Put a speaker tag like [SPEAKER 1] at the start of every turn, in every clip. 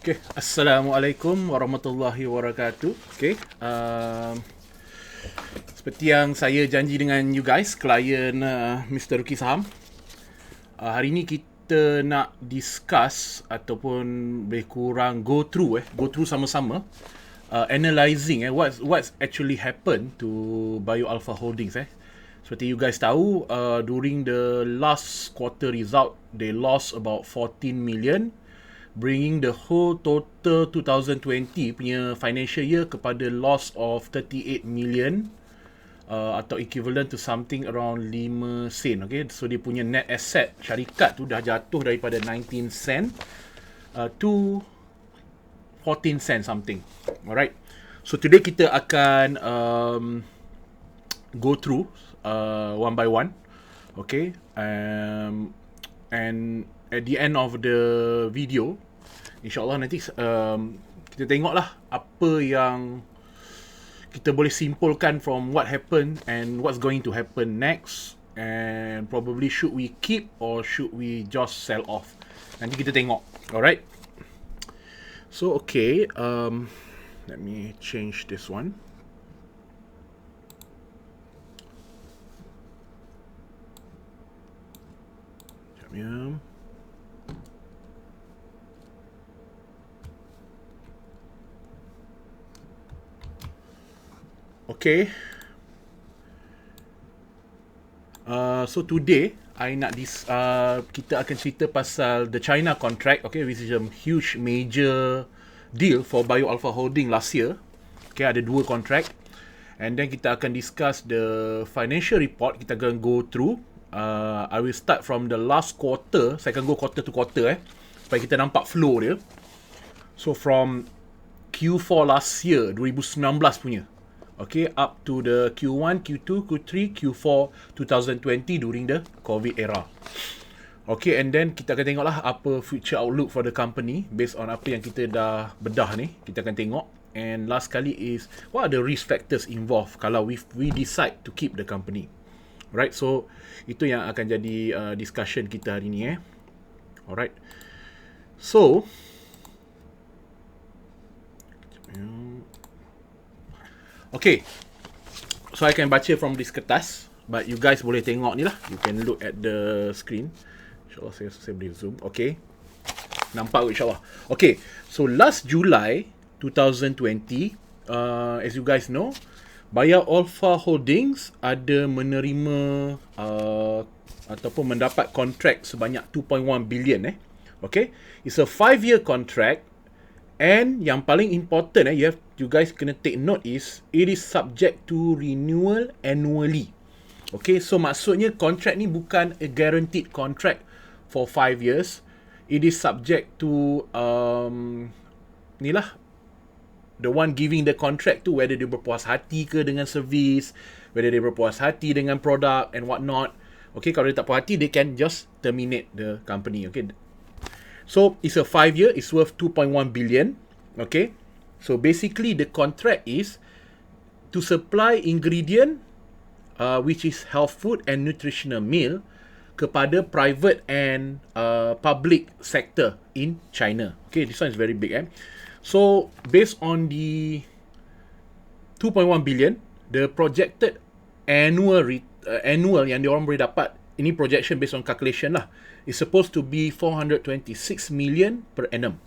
[SPEAKER 1] Okay, Assalamualaikum warahmatullahi wabarakatuh. Okay, seperti yang saya janji dengan you guys, klien Mr. Ruki Saham, hari ni kita nak discuss ataupun lebih kurang go through sama-sama analyzing what's actually happened to bioalpha holdings. Seperti you guys tahu, during the last quarter result, they lost about 14 million, bringing the whole total 2020 punya financial year kepada loss of 38 million, atau equivalent to something around 5 sen. Okay, so dia punya net asset syarikat tu dah jatuh daripada 19 sen to 14 sen something. Alright, so today kita akan go through one by one. Okay, and at the end of the video, InsyaAllah nanti kita tengoklah apa yang kita boleh simpulkan from what happened and what's going to happen next, and probably should we keep or should we just sell off. Nanti kita tengok. Alright. So okay, let me change this one. Sekejap ya. Okay. So today kita akan cerita pasal the China contract, okay, which is a huge major deal for bioalpha holding last year. Okay, ada 2 contract, and then kita akan discuss the financial report. Kita akan go through. I will start from the last quarter. Saya akan go quarter to quarter supaya kita nampak flow dia. So from Q4 last year, 2019 punya, okay, up to the Q1, Q2, Q3, Q4 2020 during the COVID era. Okay, and then kita akan tengoklah apa future outlook for the company based on apa yang kita dah bedah ni. Kita akan tengok. And last kali is, what are the risk factors involved kalau we decide to keep the company. Alright, so itu yang akan jadi discussion kita hari ni. Alright. So okay, so I can baca from this kertas, but you guys boleh tengok ni lah. You can look at the screen. InsyaAllah saya boleh zoom. Okay, nampak insyaAllah. Okay, so last July 2020, as you guys know, bioalpha holdings ada menerima ataupun mendapat kontrak sebanyak 2.1 billion. Okay, it's a 5-year contract. And yang paling important, you guys kena take note is, it is subject to renewal annually. Okay, so maksudnya contract ni bukan a guaranteed contract for 5 years. It is subject to ni lah, the one giving the contract tu, whether dia berpuas hati ke dengan servis, whether dia berpuas hati dengan product and what not. Okay, kalau dia tak puas hati, they can just terminate the company. Okay, so it's a 5-year, it's worth 2.1 billion. Okay, so basically the contract is to supply ingredient, which is health food and nutritional meal, kepada private and public sector in China. Okay, this one is very big. So based on the 2.1 billion, the projected annual yang diorang boleh dapat, ini projection based on calculation lah, is supposed to be 426 million per annum.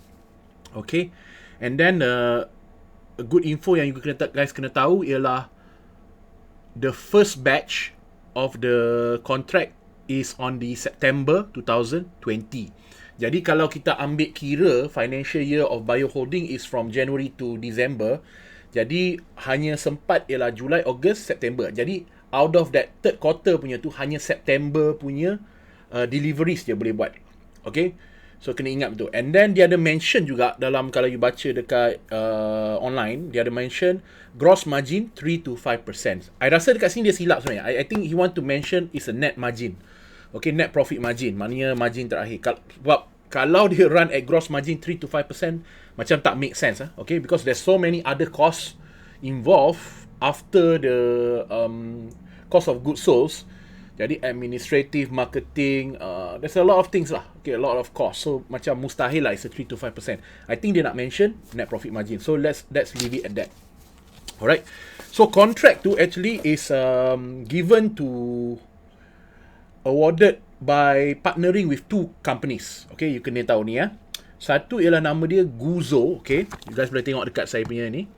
[SPEAKER 1] Okay, and then a good info yang you guys kena tahu ialah the first batch of the contract is on the September 2020. Jadi kalau kita ambil kira financial year of bio holding is from January to December, jadi hanya sempat ialah Julai, Ogos, September. Jadi out of that third quarter punya tu, hanya September punya deliveries dia boleh buat. Okay, so kena ingat betul. And then dia ada mention juga dalam, kalau you baca dekat online, dia ada mention gross margin 3 to 5%. I rasa dekat sini dia silap sebenarnya. I think he want to mention is a net margin. Okay, net profit margin, maknanya margin terakhir. Sebab kalau dia run at gross margin 3 to 5%, macam tak make sense. Okay, because there's so many other costs involved after the cost of goods sold. Jadi administrative, marketing, there's a lot of things lah. Okay, a lot of cost. So macam mustahil lah, it's a 3 to 5%. I think dia nak mention net profit margin. So let's leave it at that. Alright. So contract tu actually is given to, awarded by partnering with 2 companies. Okay, you kena tahu ni ya. Satu ialah nama dia Guzo. Okay, you guys boleh tengok dekat saya punya ni.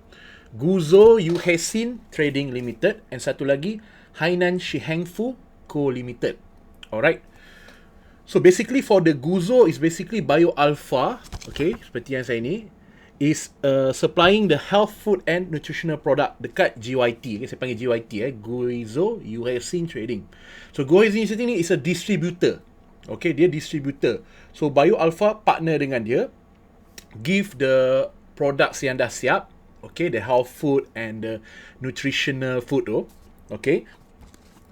[SPEAKER 1] Guzo Yuhesin Trading Limited. And satu lagi Hainan Shihengfu Co Limited. Alright. So basically for the Guzo is basically bioalpha. Okay, seperti yang saya ni is supplying the health food and nutritional product dekat GYT. Okay, saya panggil GYT Guzo Yuhesin Trading. So Guzo Yuhesin ni is a distributor. Okay, dia distributor. So bioalpha partner dengan dia, give the products yang dah siap. Okay, the health food and the nutritional food tu. Okay.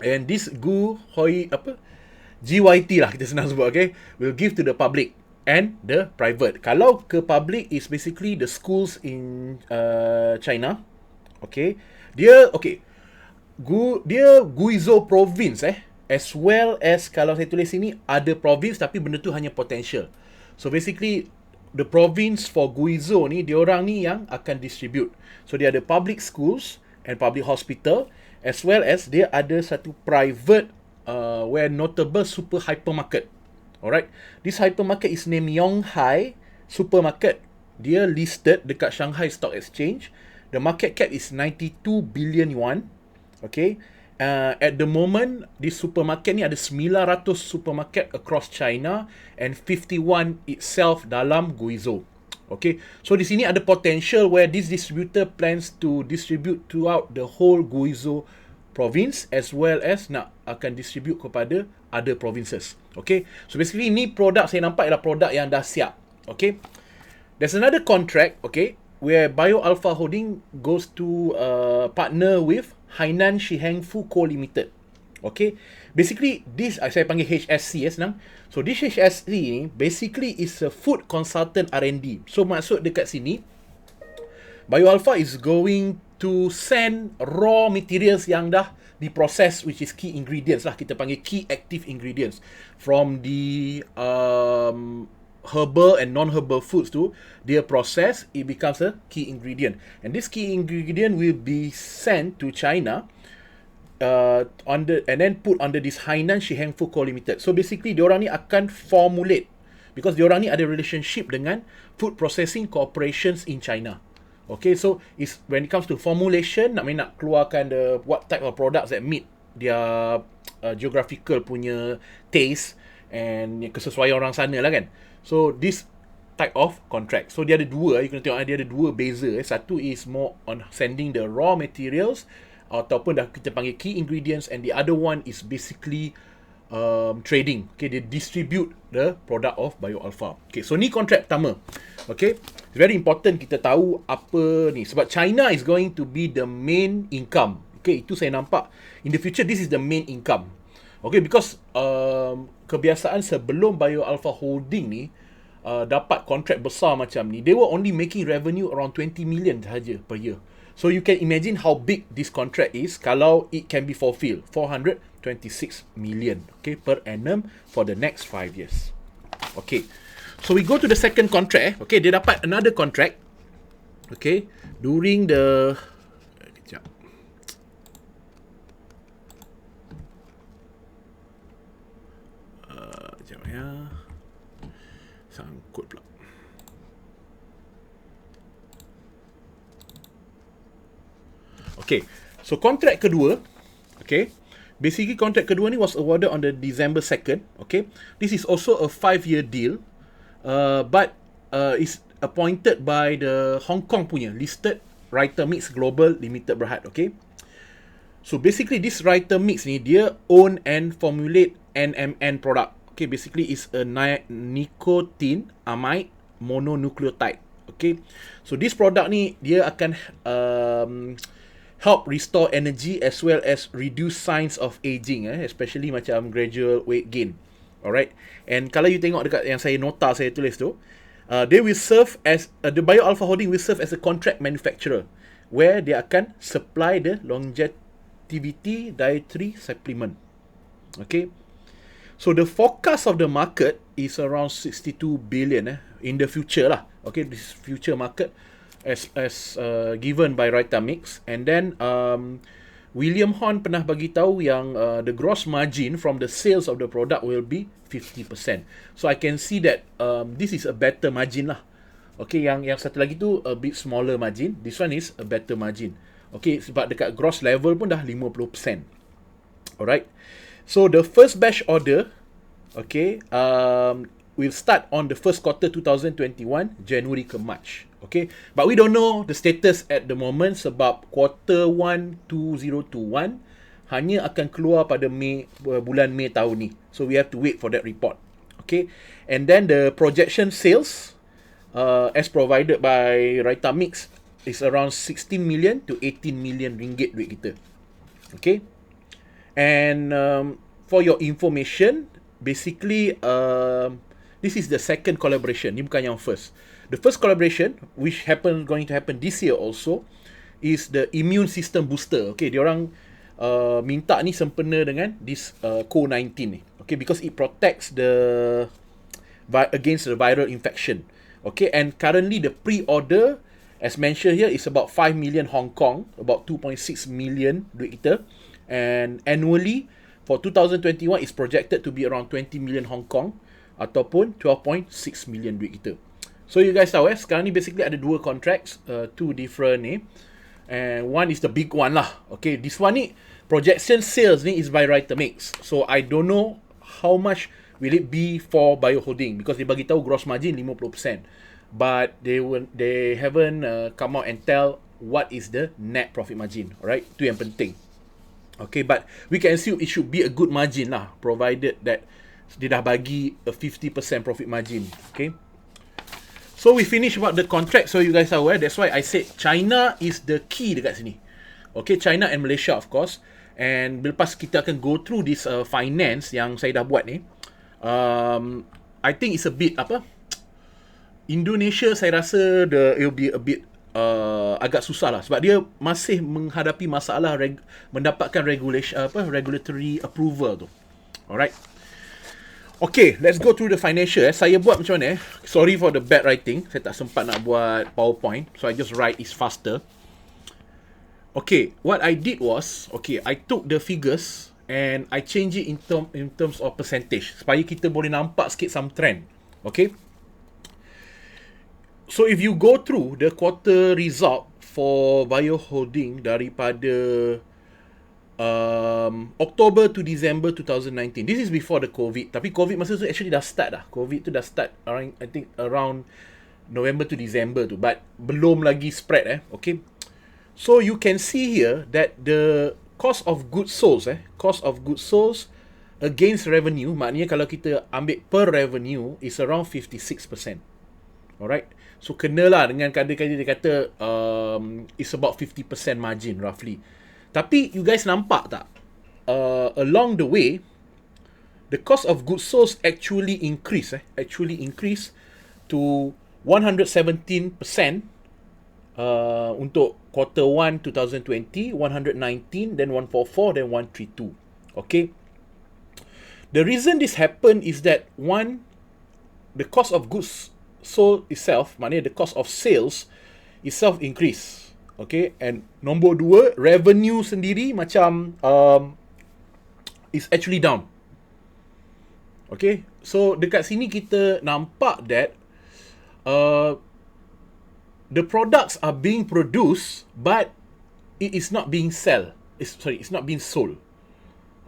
[SPEAKER 1] And this GYT lah kita senang sebut, okay, will give to the public and the private. Kalau ke public is basically the schools in China. Okay. Dia Guizhou province as well as kalau saya tulis sini ada province tapi benda tu hanya potential. So basically the province for Guizhou ni, diorang ni yang akan distribute. So dia ada public schools and public hospital, as well as dia ada satu private where notable super hypermarket. Alright, this hypermarket is named Yonghai Supermarket. Dia listed dekat Shanghai Stock Exchange. The market cap is 92 billion yuan. Okay, at the moment this supermarket ni ada 900 supermarket across China and 51 itself dalam Guizhou. Okay, so di sini ada potential where this distributor plans to distribute throughout the whole Guizhou province, as well as nak akan distribute kepada other provinces. Okay, so basically ni produk saya nampak ialah produk yang dah siap. Okay, there's another contract, okay, where bioalpha holding goes to partner with Hainan Shihengfu Co Limited. Okay, basically this saya panggil HSC senang. So this HSC ni basically is a food consultant R&D. So maksud dekat sini bioalpha is going to send raw materials yang dah diproses, which is key ingredients lah, kita panggil key active ingredients, from the herbal and non-herbal foods tu, dia process, it becomes a key ingredient, and this key ingredient will be sent to China and then put under this Hainan Shihengfu Co Limited. So basically diorang ni akan formulate, because diorang ni ada relationship dengan food processing corporations in China. Okay, so is when it comes to formulation, nak keluarkan the what type of products that meet their geographical punya taste and kesesuaian orang sana lah kan. So this type of contract. So dia ada dua, you kena tengok dia ada dua beza. Satu is more on sending the raw materials ataupun dah kita panggil key ingredients, and the other one is basically trading. Okay, they distribute the product of bioalpha. Okay, so ni kontrak pertama. Okay, it's very important kita tahu apa ni, sebab China is going to be the main income. Okay, itu saya nampak in the future this is the main income. Okay, because kebiasaan sebelum bioalpha holding ni dapat kontrak besar macam ni, they were only making revenue around 20 million sahaja per year. So you can imagine how big this contract is kalau it can be fulfilled. 426 million, okay, per annum for the next 5 years. Okay, so we go to the second contract. Okay, dia dapat another contract. Okay, during the kejap. Kejap ya. Sangkut pula. Okay, so kontrak kedua, okay, basically kontrak kedua ni was awarded on the December 2nd, okay. This is also a 5-year deal, but is appointed by the Hong Kong punya listed writer mix global limited Berhad, okay. So basically this writer mix ni dia own and formulate NMN product, okay. Basically is a nicotine amide mononucleotide, okay. So this product ni dia akan help restore energy as well as reduce signs of aging, especially macam gradual weight gain. Alright, and kalau you tengok dekat yang saya nota saya tulis tu, they will serve as the bioalpha holding will serve as a contract manufacturer where they akan supply the longevity dietary supplement. Okay. So the forecast of the market is around 62 billion in the future lah. Okay, this future market as given by Mix. And then William Horn pernah bagi tahu yang the gross margin from the sales of the product will be 50%. So I can see that this is a better margin lah. Okay, yang satu lagi tu a bit smaller margin. This one is a better margin. Okay, sebab dekat gross level pun dah 50%. Alright. So the first batch order, okay, will start on the first quarter 2021, January ke March. Okay, but we don't know the status at the moment sebab quarter 1 2021 hanya akan keluar pada bulan Mei tahun ni. So we have to wait for that report. Okay, and then the projection sales as provided by Mix is around 16 million to 18 million ringgit duit kita. Okay. And for your information, basically, this is the second collaboration. Ni bukan yang first. The first collaboration, which going to happen this year also, is the immune system booster. Okay, diorang minta ni sempena dengan this COVID-19 ni. Okay, because it protects against the viral infection. Okay, and currently the pre-order, as mentioned here, is about 5 million Hong Kong, about 2.6 million duit kita. And annually for 2021 is projected to be around 20 million Hong Kong ataupun 12.6 million duit kita. So you guys tahu sekarang ni basically ada dua contracts, two different ni, and one is the big one lah. Okay, this one ni projection sales ni is by Mix. So I don't know how much will it be for Bio Holding because dia bagi tahu gross margin 50%, but they haven't come out and tell what is the net profit margin. Alright, tu yang penting. Okay, but we can assume it should be a good margin lah, provided that dia dah bagi a 50% profit margin. Okay, so we finish about the contract, so you guys are aware. That's why I said China is the key dekat sini. Okay, China and Malaysia of course. And lepas kita akan go through this finance yang saya dah buat ni, I think it's a bit Indonesia saya rasa it will be a bit agak susah lah sebab dia masih menghadapi masalah mendapatkan regulatory approval tu. Alright. Okay, let's go through the financial. Saya buat macam mana Sorry for the bad writing. Saya tak sempat nak buat PowerPoint, so I just write it faster. Okay, what I did was, okay, I took the figures and I change it in terms of percentage supaya kita boleh nampak sikit some trend. Okay. So if you go through the quarter result for Bio Holding daripada October to December 2019. This is before the COVID. Tapi COVID masa tu actually dah start dah. COVID tu dah start around November to December tu. But belum lagi spread Okay. So you can see here that the cost of goods sold against revenue, maknanya kalau kita ambil per revenue is around 56%. Alright. So kenalah dengan kadang-kadang dia kata it's about 50% margin roughly. Tapi you guys nampak tak? Along the way, the cost of goods sold actually increase to 117% untuk quarter 1 2020, 119, then 144, then 132. Okay. The reason this happened is that one, the cost of goods sold itself, maknanya the cost of sales itself increase. Okay, and nombor dua, revenue sendiri macam is actually down. Okay, so dekat sini kita nampak that the products are being produced but it is not being it's not being sold.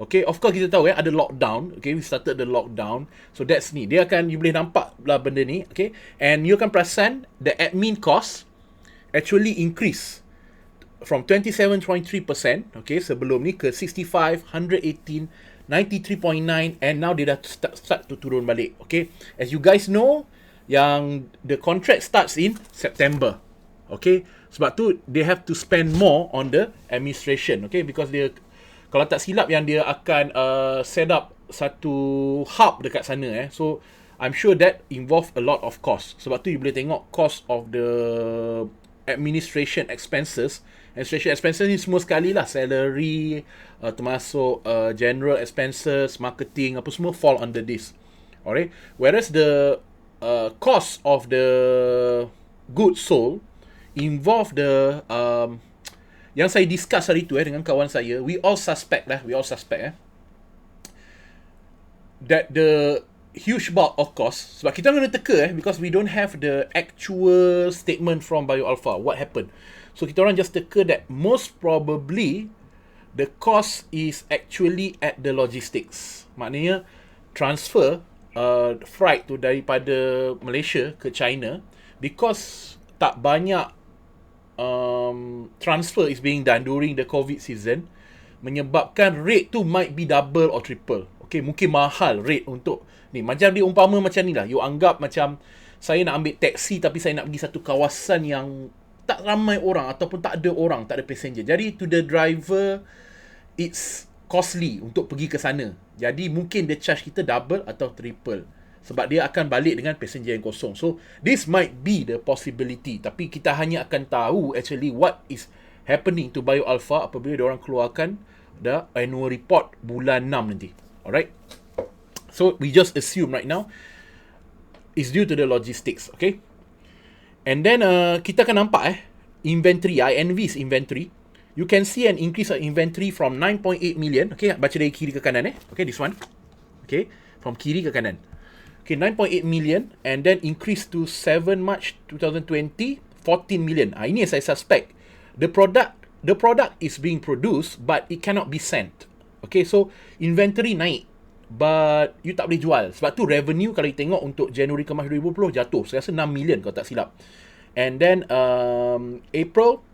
[SPEAKER 1] Okay, of course kita tahu ada lockdown. Okay, we started the lockdown. So that's ni. You boleh nampak lah benda ni. Okay, and you akan perasan the admin cost actually increase from 27.3%, okay, sebelum ni ke 65, 118, 93.9 and now dia dah start to turun balik. Okay, as you guys know, yang the contract starts in September. Okay, sebab tu they have to spend more on the administration. Okay, because dia, kalau tak silap yang dia akan set up satu hub dekat sana so I'm sure that involve a lot of cost. Sebab tu you boleh tengok cost of the administration expenses ni semua sekali lah, salary, termasuk general expenses, marketing, apa semua fall under this. Alright, whereas the cost of the goods sold involve the yang saya discuss hari tu dengan kawan saya, we all suspect that the huge bulk of cost, sebab kita kena teka because we don't have the actual statement from bioalpha what happened. So kita orang just teka that most probably the cost is actually at the logistics. Maknanya transfer freight tu daripada Malaysia ke China, because tak banyak transfer is being done during the COVID season, menyebabkan rate tu might be double or triple. Okay, mungkin mahal rate untuk ni. Macam dia umpama macam ni lah, you anggap macam saya nak ambil taksi tapi saya nak pergi satu kawasan yang tak ramai orang ataupun tak ada orang, tak ada passenger. Jadi to the driver, it's costly untuk pergi ke sana. Jadi mungkin dia charge kita double atau triple, sebab dia akan balik dengan passenger yang kosong. So this might be the possibility. Tapi kita hanya akan tahu actually what is happening to bioalpha apabila dia orang keluarkan the annual report bulan 6 nanti. Alright. So we just assume right now is due to the logistics. Okay. And then kita akan nampak inventory, INV's inventory. You can see an increase of inventory from 9.8 million. Okay, baca dari kiri ke kanan Okay, this one. Okay, from kiri ke kanan. Okay, 9.8 million and then increase to 7 March 2020, 14 million. Ini yang saya suspect. The product is being produced but it cannot be sent. Okay, so inventory naik but you tak boleh jual. Sebab tu revenue kalau you tengok untuk Januari ke Mac 2020 jatuh. Saya rasa 6 million kalau tak silap. And then April,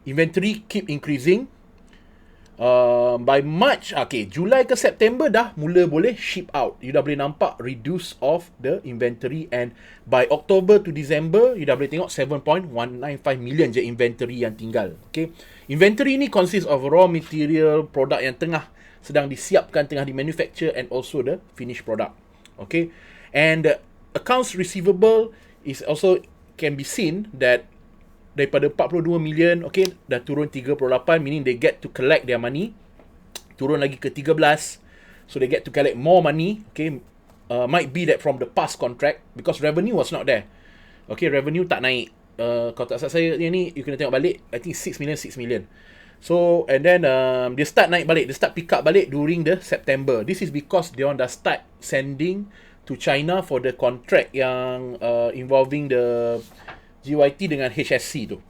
[SPEAKER 1] inventory keep increasing. By March, okay, Julai ke September dah mula boleh ship out. You dah boleh nampak reduce of the inventory. And by October to December, you dah boleh tengok 7.195 million je inventory yang tinggal. Okay, inventory ni consists of raw material, produk yang tengah sedang disiapkan, tengah dimanufacture, and also the finished product. Okay, and the accounts receivable is also can be seen that daripada 42 million, okay, dah turun 38, meaning they get to collect their money. Turun lagi ke 13, so they get to collect more money. Okay, might be that from the past contract, because revenue was not there. Okay, revenue tak naik. Kalau tak salah saya ni, you kena tengok balik, I think 6 million. So, and then dia start naik balik, dia start pick up balik during the September. This is because they dah start sending to China for the contract yang involving the GYT dengan HSC tu.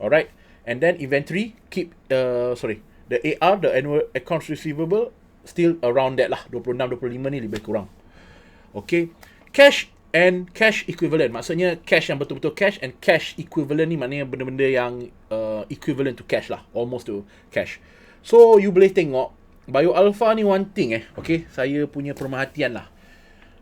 [SPEAKER 1] Alright. And then inventory keep the AR, the annual accounts receivable, still around that lah, 26-25 ni lebih kurang. Okay. Cash and cash equivalent, maksudnya cash yang betul-betul cash, and cash equivalent ni maknanya benda-benda yang equivalent to cash lah, almost to cash. So you boleh tengok bioalpha ni one thing okay, saya punya perhatian lah.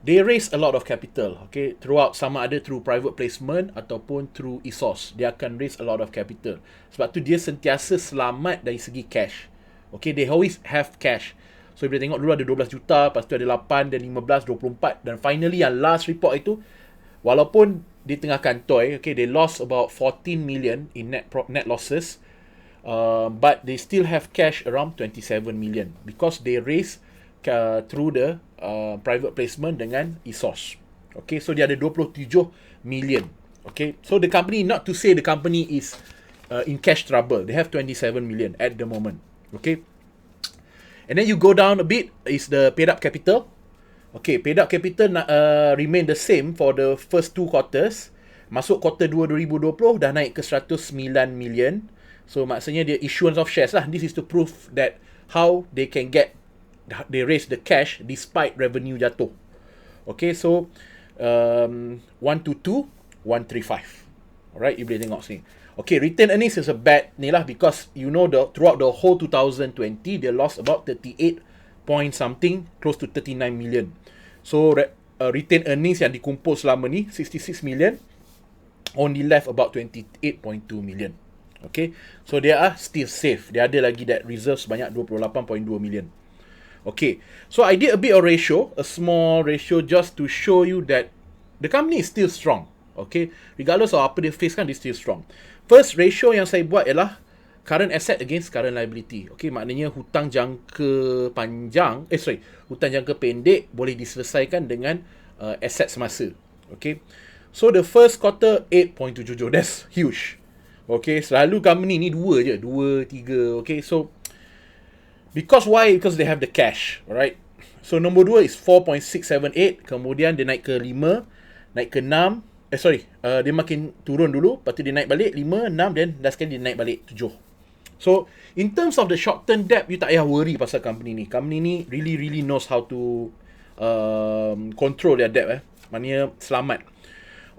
[SPEAKER 1] They raise a lot of capital, okay, throughout, sama ada through private placement ataupun through ESOS. Dia akan raise a lot of capital. Sebab tu dia sentiasa selamat dari segi cash. Okay, they always have cash. So boleh tengok dulu ada 12 juta, lepas tu ada 8, dan 15, 24, dan finally yang last report itu, walaupun di tengah kantoi, okay, they lost about 14 million in net losses, but they still have cash around 27 million because they raise through the private placement dengan ESOS. Okay, so dia ada 27 million. Okay, so the company, not to say the company is in cash trouble, they have 27 million at the moment. Okay, and then you go down a bit is the paid up capital. Okay, paid up capital remain the same for the first 2 quarters. Masuk quarter 2 2020 dah naik ke 109 million. So maksudnya dia issuance of shares lah. This is to prove that how they raise the cash despite revenue jatuh. Okay, so 122, 135. Alright, you boleh tengok sini. Okay, retained earnings is a bad ni lah, because you know throughout the whole 2020 they lost about 38 point something, close to 39 million. So retained earnings yang dikumpul selama ni 66 million, only left about 28.2 million. Okay, so they are still safe. Dia ada lagi that reserves banyak 28.2 million. Okay, so I did a bit of ratio, a small ratio, just to show you that the company is still strong. Okay, regardless of apa dia face kan, dia still strong. First ratio yang saya buat ialah current asset against current liability. Okay, maknanya hutang jangka panjang, hutang jangka pendek boleh diselesaikan dengan aset semasa. Okay, so the first quarter 8.77, that's huge. Okay, selalu company ni 2 je, 2, 3. Okay, so because why? Because they have the cash, alright. So nombor 2 is 4.678, kemudian dia naik ke 5, naik ke 6. Dia makin turun dulu, lepas tu dia naik balik 5, 6, dan last kali dia naik balik 7. So in terms of the short term debt, you tak payah worry pasal company ni. Company ni really knows how to control their debt. Maknanya selamat.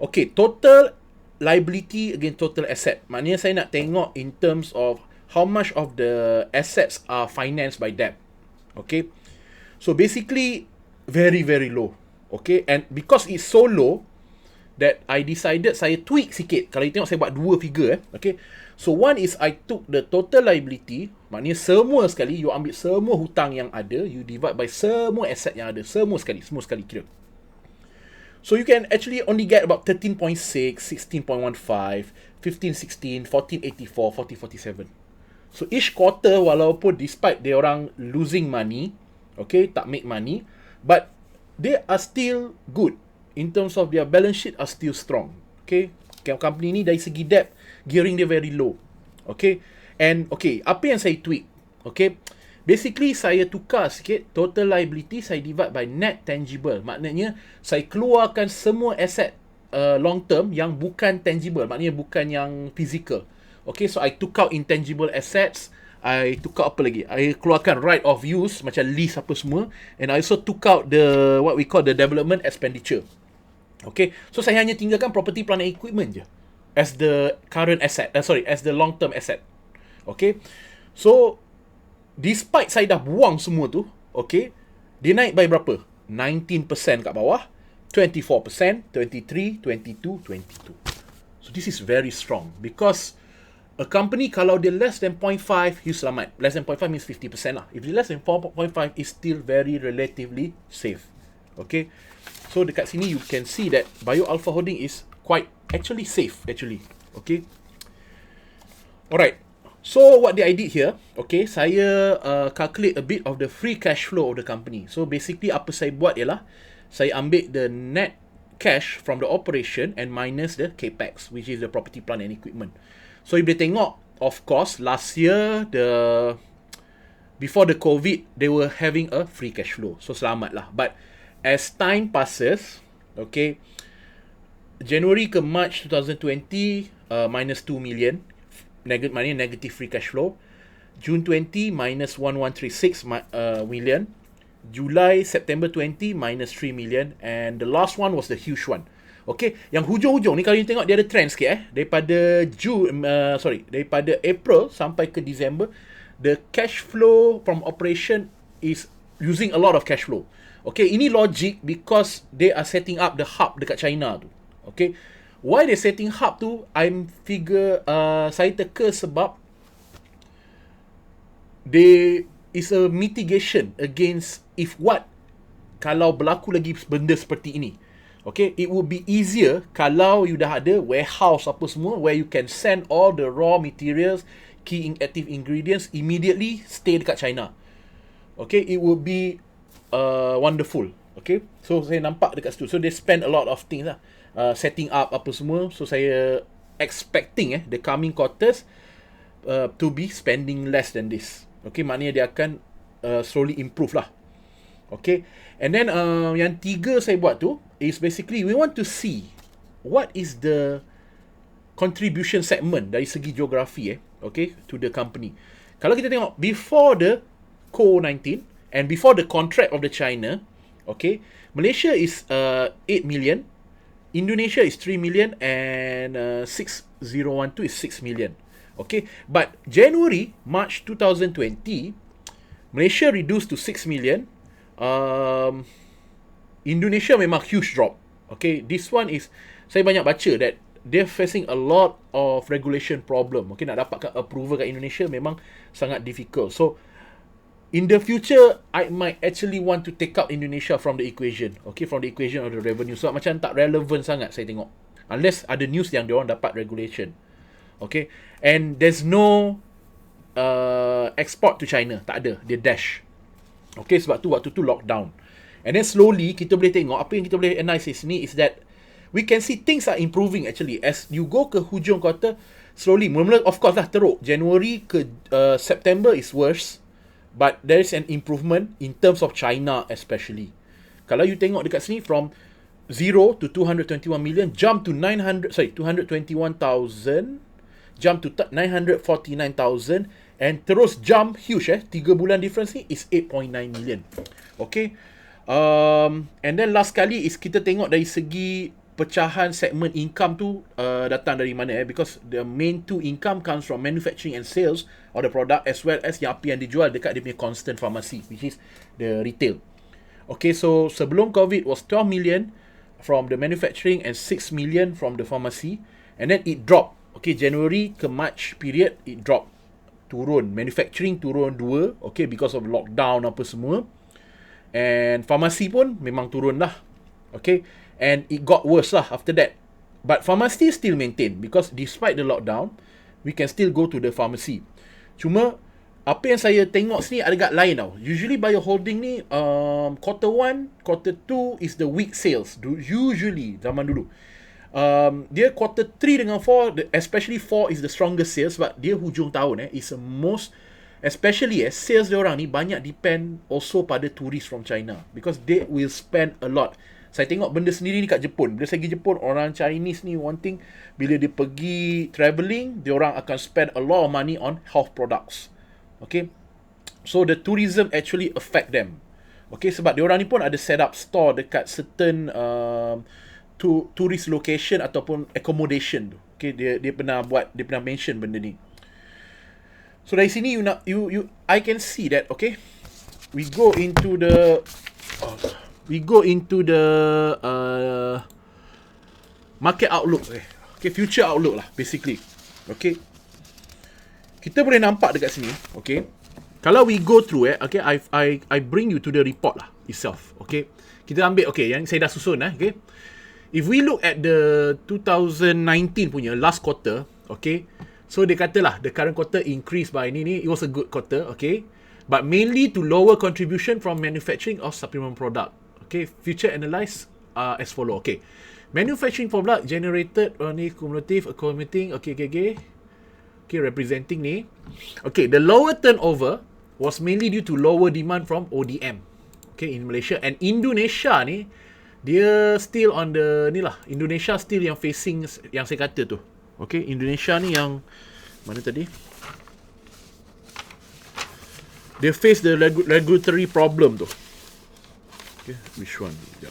[SPEAKER 1] Okay, total liability against total asset. Maknanya saya nak tengok in terms of how much of the assets are financed by debt. Okay, so basically very low. Okay, and because it's so low that I decided saya tweak sikit. Kalau you tengok saya buat 2 figure. Okay, so one is I took the total liability, maknanya semua sekali, you ambil semua hutang yang ada, you divide by semua asset yang ada, semua sekali kira. So you can actually only get about 13.6, 16.15, 15.16, 14.84, 40.47. So each quarter, walaupun despite they orang losing money, okay, tak make money, but they are still good in terms of their balance sheet are still strong. Okay, company ni dari segi debt, gearing dia very low. Okay, and okay, apa yang saya tweak? Okay, basically saya tukar sikit total liability, saya divide by net tangible. Maknanya saya keluarkan semua aset long term yang bukan tangible, maknanya bukan yang physical. Okay, so I took out intangible assets, I took out apa lagi? I keluarkan right of use macam lease apa semua, and I also took out the what we call the development expenditure. Okay, so saya hanya tinggalkan property, plant and equipment je as the current asset, as the long term asset. Okay, so despite saya dah buang semua tu, okay, dia naik by berapa? 19% kat bawah, 24%, 23, 22, 22. So this is very strong because a company kalau dia less than 0.5, you selamat. Less than 0.5 means 50% lah. If dia less than 4.5, is still very relatively safe. Okay, so dekat sini you can see that bioalpha holding is quite actually safe actually. Okay, alright. So what I did here, okay, saya calculate a bit of the free cash flow of the company. So basically apa saya buat ialah saya ambil the net cash from the operation and minus the capex, which is the property, plant and equipment. So you boleh tengok, of course, last year before the COVID, they were having a free cash flow. So selamat lah. But as time passes, okay, January ke March 2020, minus 2 million. Maknanya negative free cash flow. June 20 minus 1136 million. July, September 20 minus 3 million, and the last one was the huge one. Okay, yang hujung-hujung ni kalau you tengok dia ada trend sikit daripada daripada April sampai ke December, the cash flow from operation is using a lot of cash flow. Okay, ini logic because they are setting up the hub dekat China tu. Okay, why they setting hub tu, saya teka sebab there is a mitigation against kalau berlaku lagi benda seperti ini. Okay, it would be easier kalau you dah ada warehouse apa semua where you can send all the raw materials, key active ingredients immediately stay dekat China. Okay, it would be wonderful. Okay, so saya nampak dekat situ. So they spend a lot of things lah. Setting up apa semua. So saya expecting the coming quarters to be spending less than this. Okay, maknanya dia akan slowly improve lah. Okay, and then yang tiga saya buat tu is basically we want to see what is the contribution segment dari segi geografi okay, to the company. Kalau kita tengok before the COVID-19 and before the contract of the China, okay, Malaysia is 8 million, Indonesia is 3 million, and 6012 is 6 million. Okay, but January, March 2020, Malaysia reduced to 6 million. Indonesia memang huge drop. Okay, this one is, saya banyak baca that they're facing a lot of regulation problem. Okay, nak dapatkan approval kat Indonesia memang sangat difficult. So, in the future, I might actually want to take out Indonesia from the equation. Okay, from the equation of the revenue. So, macam tak relevant sangat saya tengok. Unless ada news yang diorang dapat regulation. Okay. And there's no export to China. Tak ada. Dia dash. Okay, sebab tu waktu tu lockdown. And then slowly kita boleh tengok, apa yang kita boleh analysis ni is that we can see things are improving actually. As you go ke hujung kuartal, slowly, mula-mula of course lah teruk. January ke September is worse. But there is an improvement in terms of China especially. Kalau you tengok dekat sini, from 0 to 221 million, jump to 221,000, jump to 949,000, and terus jump huge 3 bulan difference ni is 8.9 million. Okay. And then last kali is kita tengok dari segi pecahan segmen income tu datang dari mana because the main two income comes from manufacturing and sales of the product, as well as yang apa yang dijual dekat dia punya constant pharmacy, which is the retail. Okay, so sebelum COVID was 12 million from the manufacturing and 6 million from the pharmacy, and then it dropped. Okay, January ke March period it dropped, turun. Manufacturing turun 2, okay, because of lockdown apa semua, and pharmacy pun memang turun lah. Okay, and it got worse lah after that. But pharmacy still maintain because despite the lockdown, we can still go to the pharmacy. Cuma apa yang saya tengok sini agak lain tau. Usually bio holding ni quarter 1, quarter 2 is the weak sales. Usually zaman dulu. Dia quarter 3 dengan 4, especially 4 is the strongest sales, sebab dia hujung tahun is the most, especially sales dia orang ni banyak depend also pada tourist from China because they will spend a lot. Saya tengok benda sendiri ni kat Jepun. Bila saya pergi Jepun, orang Chinese ni one thing, bila dia pergi travelling, dia orang akan spend a lot of money on health products. Okay. So the tourism actually affect them. Okay, sebab dia orang ni pun ada set up store dekat certain tourist location ataupun accommodation tu. Okay, dia pernah mention benda ni. So dari sini I can see that, okay, we go into the market outlook. Okay, future outlook lah basically. Okay, kita boleh nampak dekat sini. Okay, kalau we go through okay, I bring you to the report lah itself. Okay, kita ambil, okay, yang saya dah susun okay. If we look at the 2019 punya last quarter, okay, so dia kata lah the current quarter increase by ni it was a good quarter, okay, but mainly to lower contribution from manufacturing of supplement product. Okay, future analyze as follow. Okay, manufacturing product generated ni cumulative accumulating. Okay, representing ni. Okay, the lower turnover was mainly due to lower demand from ODM. Okay, in Malaysia and Indonesia ni, dia still on the ni lah. Indonesia still yang facing yang saya kata tu. Okay, Indonesia ni yang mana tadi? Dia face the regulatory problem tu. Okay, which one? Yeah.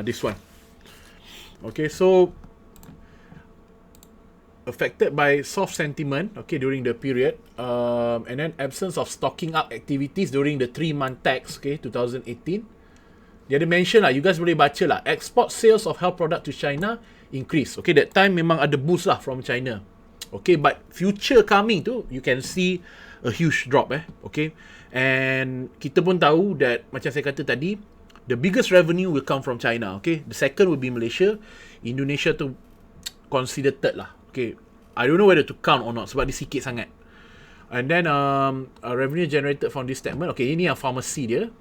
[SPEAKER 1] This one. Okay, so affected by soft sentiment, okay, during the period, and then absence of stocking up activities during the 3-month tax, okay, 2018. Dia ada mention lah, you guys boleh baca lah, export sales of health product to China increase. Okay, that time memang ada boost lah from China. Okay, but future coming tu, you can see a huge drop okay. And kita pun tahu that, macam saya kata tadi, the biggest revenue will come from China, okay. The second will be Malaysia. Indonesia tu considered third lah, okay. I don't know whether to count or not, sebab dia sikit sangat. And then revenue generated from this segment, okay, ini yang pharmacy dia.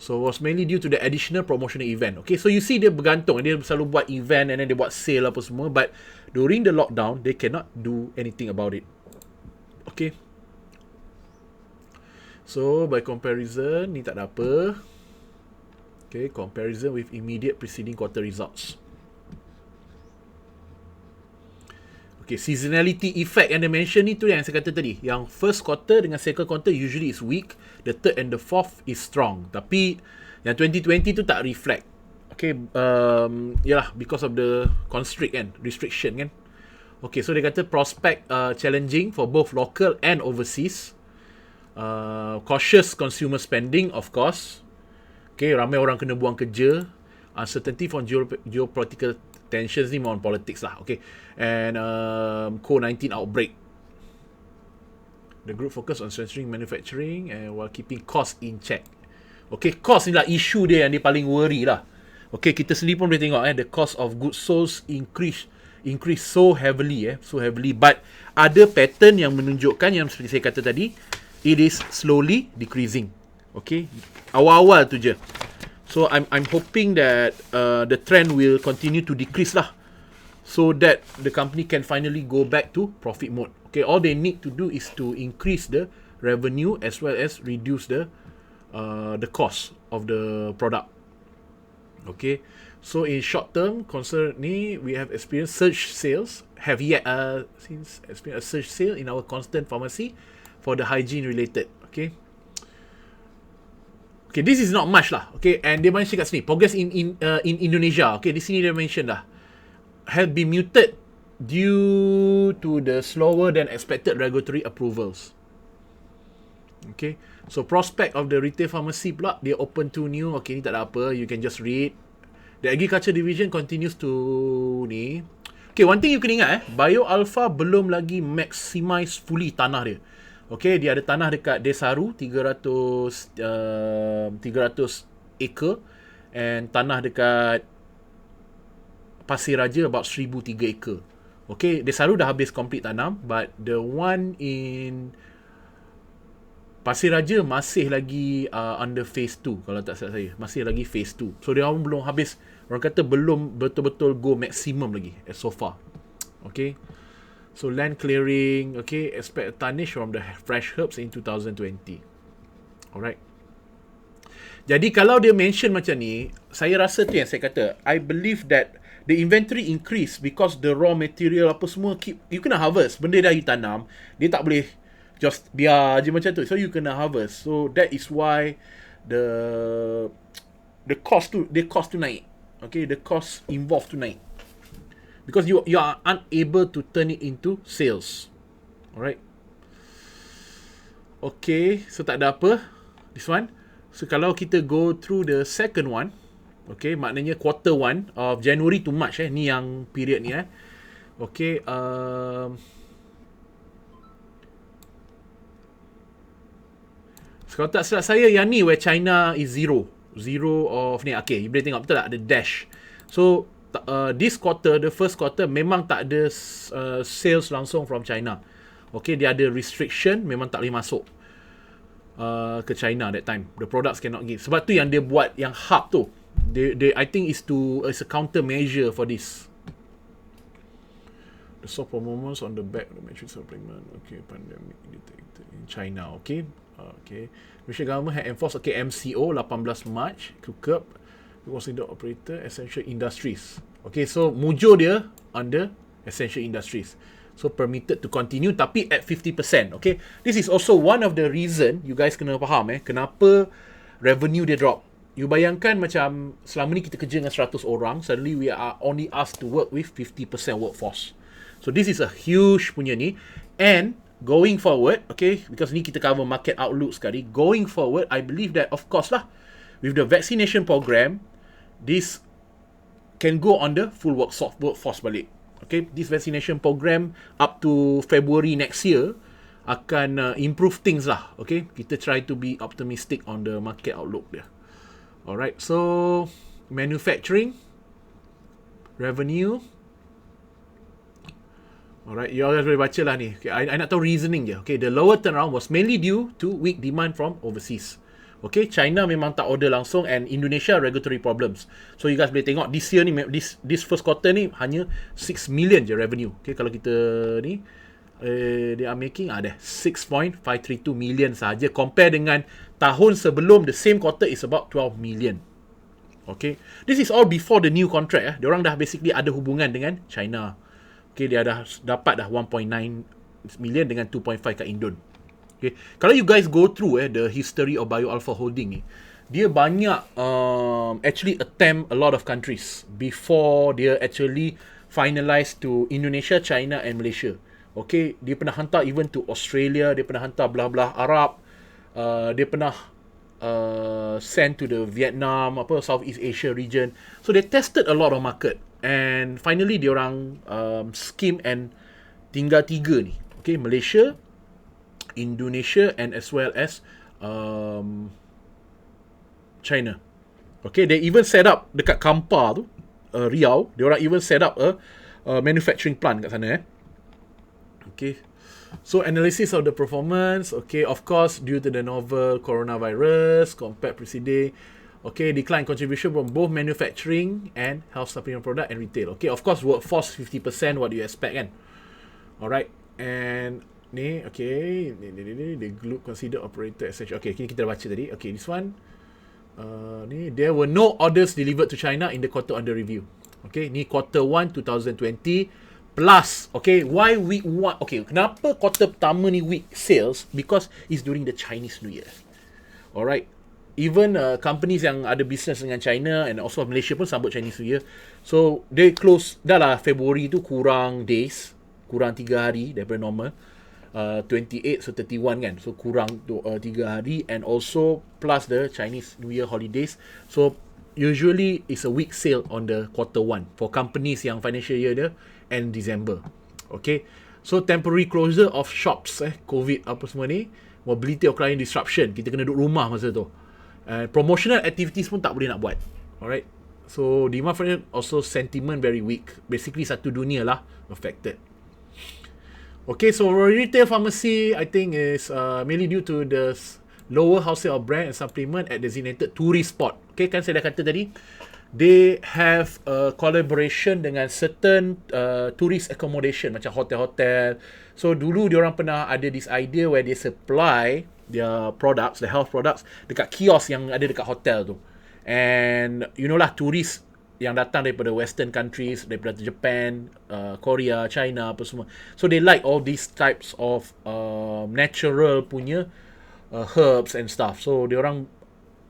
[SPEAKER 1] So was mainly due to the additional promotional event. Okay, so you see dia bergantung, dia selalu buat event and then dia buat sale apa semua, but during the lockdown they cannot do anything about it. Okay, so by comparison ni tak ada apa. Okay, comparison with immediate preceding quarter results. Okay, seasonality effect yang dia mention ni tu yang saya kata tadi. Yang first quarter dengan second quarter usually is weak. The third and the fourth is strong. Tapi yang 2020 tu tak reflect. Okay, yalah, because of the restriction kan. Okay, so dia kata prospect challenging for both local and overseas. Cautious consumer spending, of course. Okay, ramai orang kena buang kerja. Uncertainty from geopolitical tensions ni on politics lah. Okay, and COVID-19 outbreak. The group focus on strengthening manufacturing and while keeping cost in check. Okay, cost ni lah isu dia yang dia paling worry lah. Okay, kita sendiri pun boleh tengok the cost of goods sold increase so heavily but ada pattern yang menunjukkan yang seperti saya kata tadi, it is slowly decreasing. Okay, awal-awal tu je. So I'm hoping that the trend will continue to decrease lah, so that the company can finally go back to profit mode. Okay, all they need to do is to increase the revenue as well as reduce the cost of the product. Okay, so in short term concern ni, we have experienced surge sales, have yet since experienced a surge sale in our constant pharmacy for the hygiene related. Okay, this is not much lah. Okay, and dia mention kat sini progress in Indonesia. Okay, di sini dia mention dah have been muted due to the slower than expected regulatory approvals. Okay, so prospect of the retail pharmacy pula, dia open to new. Okay, ni tak ada apa, you can just read. The agriculture division continues to ni. Okay, one thing you kena ingat bioalpha belum lagi maximize fully tanah dia. Okay, dia ada tanah dekat Desaru 300 acre, and tanah dekat Pasir Raja about 1003 acre. Okay, Desaru dah habis complete tanam, but the one in Pasir Raja masih lagi under phase 2 kalau tak salah saya. Masih lagi phase 2. So dia orang belum habis, orang kata belum betul-betul go maximum lagi as so far. Okay. So land clearing, okay, expect a tonnage from the fresh herbs in 2020. Alright. Jadi kalau dia mention macam ni, saya rasa tu yang saya kata, I believe that the inventory increase because the raw material apa semua you kena harvest. Benda dah you tanam, dia tak boleh just biar je macam tu. So you kena harvest. So that is why the cost tu naik. Okay, the cost involved to naik. Because you are unable to turn it into sales. Alright. Okay, so tak ada apa. This one. So kalau kita go through the second one, okay, maknanya quarter 1 of January to March ni yang period ni Okay, kalau tak silap saya, yang ni where China is zero of ni. Okay, you boleh tengok betul tak ada dash. So this quarter, the first quarter, memang tak ada sales langsung from China. Okay, dia ada restriction, memang tak boleh masuk ke China that time. The products cannot give. Sebab tu yang dia buat yang hub tu. I think is a counter measure for this. The soft performance on the back of the matrix supplement. Okay, pandemic detected in China. Okay. Okay. Malaysia government had enforced MCO 18 March to curb considered operator essential industries. Okay, so mujur dia under essential industries. So permitted to continue tapi at 50%. Okay, this is also one of the reason you guys kena faham kenapa revenue dia drop. You bayangkan macam selama ni kita kerja dengan 100 orang, suddenly we are only asked to work with 50% workforce. So this is a huge punya ni. And going forward, okay, because ni kita cover market outlook sekali. Going forward, I believe that of course lah, with the vaccination program, this can go on the full workforce balik. Okay, this vaccination program up to February next year akan improve things lah. Okay, kita try to be optimistic on the market outlook dia. Alright, so manufacturing revenue. Alright, you all boleh baca lah ni. Okay, I nak tahu reasoning je. Okay, the lower turnaround was mainly due to weak demand from overseas. Okay, China memang tak order langsung, and Indonesia regulatory problems. So you guys boleh tengok this year ni, this first quarter ni hanya 6 million je revenue. Okay, kalau kita ni they are making 6.532 million sahaja, compare dengan tahun sebelum the same quarter is about 12 million. Okay, this is all before the new contract. Diorang dah basically ada hubungan dengan China. Okay, dia dah dapat 1.9 million dengan 2.5 kat Indon. Okay, kalau you guys go through the history of bioalpha holding ni, dia banyak actually attempt a lot of countries before dia actually finalize to Indonesia, China and Malaysia. Okay, dia pernah hantar even to Australia, dia pernah hantar belah-belah Arab, dia pernah send to the Vietnam, Southeast Asia region. So they tested a lot of market, and finally diorang scheme and tinggal 3 ni. Okay, Malaysia, Indonesia, and as well as China. Okay, they even set up dekat Kampar tu, Riau, they orang even set up a manufacturing plant kat sana. Okay, so analysis of the performance. Okay, of course, due to the novel coronavirus, compared preceding. Okay, decline contribution from both manufacturing and health supplement product and retail. Okay, of course, workforce 50%, what do you expect kan? Alright, and ni, okay, the group consider operator etc. Okay, kini kita dah baca tadi. Okay, this one. Ni, there were no orders delivered to China in the quarter under review. Okay, ni quarter 1 2020 plus. Okay, why week 1? Okay, kenapa quarter pertama ni weak sales? Because it's during the Chinese New Year. Alright, even companies yang ada business dengan China and also Malaysia pun sambut Chinese New Year. So, they close, dah lah February tu kurang days, kurang 3 hari daripada normal. 28, so 31 kan. So, kurang 3 hari, and also plus the Chinese New Year holidays. So, usually it's a weak sale on the quarter 1 for companies yang financial year dia end December. Okay, so temporary closure of shops, COVID apa semua ni, mobility of client disruption, kita kena duduk rumah masa tu. Promotional activities pun tak boleh nak buat. Alright, so demand for also sentiment very weak. Basically satu dunia lah affected. Okay, so retail pharmacy, I think is mainly due to the lower house sale of brand and supplement at designated tourist spot. Okay, kan saya dah kata tadi, they have a collaboration dengan certain tourist accommodation macam hotel-hotel. So dulu diorang pernah ada this idea where they supply their products, the health products, dekat kios yang ada dekat hotel tu. And you know lah, tourist yang datang daripada western countries, daripada Japan, Korea, China apa semua. So they like all these types of natural punya herbs and stuff. So diorang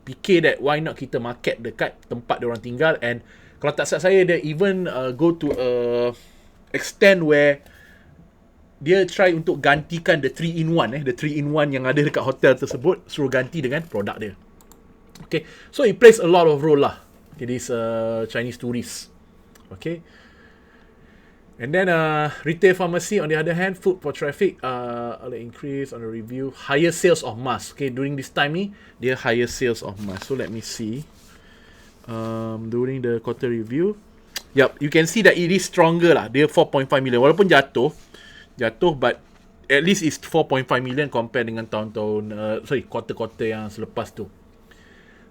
[SPEAKER 1] fikir that why not kita market dekat tempat diorang tinggal. And kalau tak salah saya, they even go to a extent where dia try untuk gantikan the 3-in-1 the 3-in-1 yang ada dekat hotel tersebut, suruh ganti dengan produk dia. Okay, so it plays a lot of role lah. Okay, this Chinese tourists. Okay, and then retail pharmacy on the other hand, food for traffic increase on the review, higher sales of mask. Okay, during this time ni dia higher sales of mask. So let me see during the quarter review. Yep, you can see that it is stronger lah. Dia 4.5 million walaupun jatuh, but at least it's 4.5 million compare dengan tahun-tahun quarter-quarter yang selepas tu.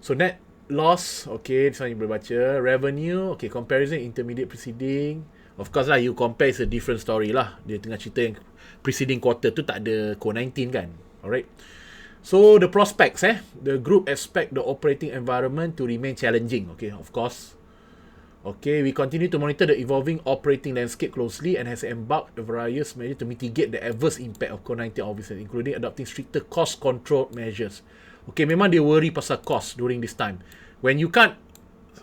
[SPEAKER 1] So net loss, okay, this one you boleh baca. Revenue, okay, comparison intermediate preceding. Of course lah, you compare is a different story lah. Dia tengah cerita yang preceding quarter tu tak ada COVID-19 kan. Alright. So the prospects, the group expect the operating environment to remain challenging. Okay, of course. Okay, we continue to monitor the evolving operating landscape closely and has embarked on various measures to mitigate the adverse impact of COVID-19 obviously, including adopting stricter cost control measures. Okay, memang dia worry pasal cost during this time. When you can't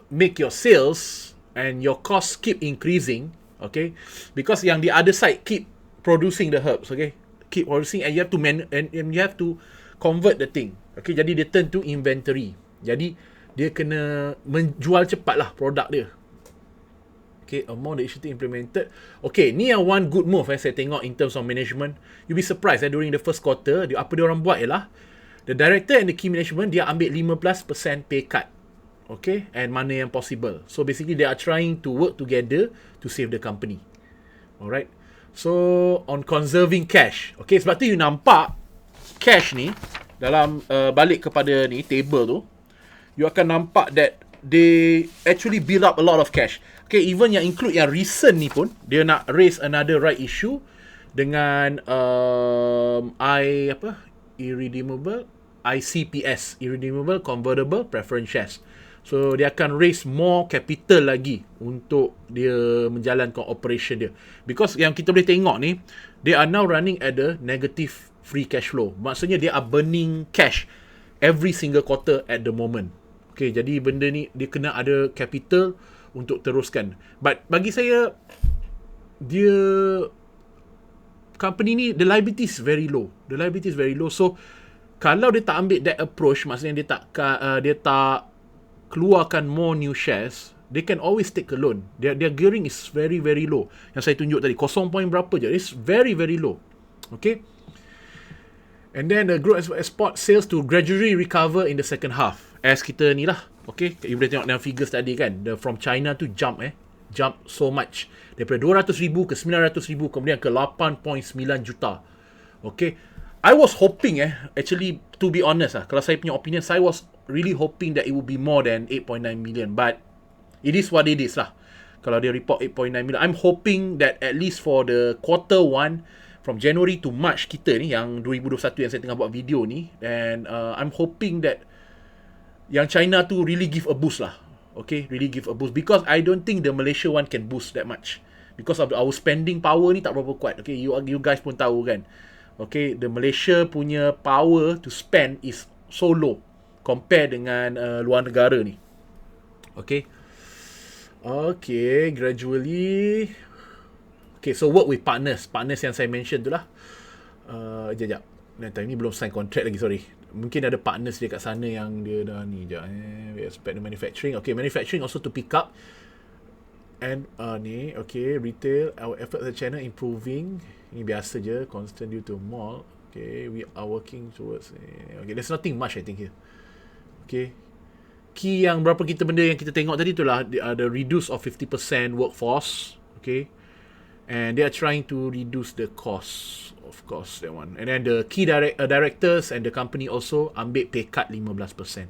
[SPEAKER 1] make your sales and your costs keep increasing, okay, because yang the other side keep producing the herbs, okay, keep producing, and you have to and you have to convert the thing. Okay, jadi dia turn to inventory. Jadi dia kena menjual cepat lah produk dia. Okay, among the initiative implemented. Okay, ni yang one good move saya tengok in terms of management. You'll be surprised during the first quarter, apa dia orang buat ialah the director and the key management, dia ambil 15% pay cut. Okay, and mana yang possible. So basically they are trying to work together to save the company. Alright. So on conserving cash. Okay, sebab tu you nampak cash ni dalam balik kepada ni table tu, you akan nampak that they actually build up a lot of cash. Okay, even yang include yang recent ni pun, dia nak raise another right issue dengan irredeemable ICPS, irredeemable convertible preference shares. So dia akan raise more capital lagi untuk dia menjalankan operation dia. Because yang kita boleh tengok ni, they are now running at the negative free cash flow. Maksudnya they are burning cash every single quarter at the moment. Okay, jadi benda ni dia kena ada capital untuk teruskan. But bagi saya, dia company ni the liability is very low. The liability is very low. So kalau dia tak ambil that approach, maksudnya dia tak keluarkan more new shares, they can always take a loan. Their gearing is very very low. Yang saya tunjuk tadi 0 point berapa je. It's very very low. Okay. And then the group export sales to gradually recover in the second half. As kita ni lah. Okay, you boleh tengok dalam figures tadi kan. From China tu jump so much. Daripada 200,000 ke 900,000, kemudian ke 8.9 juta. Okay. I was hoping actually, to be honest kalau saya punya opinion, saya was really hoping that it would be more than 8.9 million. But it is what it is lah. Kalau dia report 8.9 million, I'm hoping that at least for the quarter 1, from January to March kita ni, yang 2021 yang saya tengah buat video ni, and I'm hoping that yang China tu really give a boost lah. Okay, really give a boost. Because I don't think the Malaysia one can boost that much. Because of our spending power ni tak berapa kuat. Okay, you guys pun tahu kan. Okay, the Malaysia punya power to spend is so low compare dengan luar negara ni. Okay. Okay, gradually. Okay, so work with partners. Partners yang saya mention tu lah. Sekejap. Ini belum sign contract lagi, sorry. Mungkin ada partners dia kat sana yang dia dah ni. Sekejap. We expect the manufacturing. Okay, manufacturing also to pick up. And ni, okay, retail. Our effort the channel improving. Ini biasa je. Constant due to mall. Okay, we are working towards. Okay, there's nothing much I think here. Okay. Key yang berapa kita benda yang kita tengok tadi tu lah. The reduce of 50% workforce. Okay. And they are trying to reduce the cost, of course, that one. And then the key directors and the company also ambil pay cut 15%.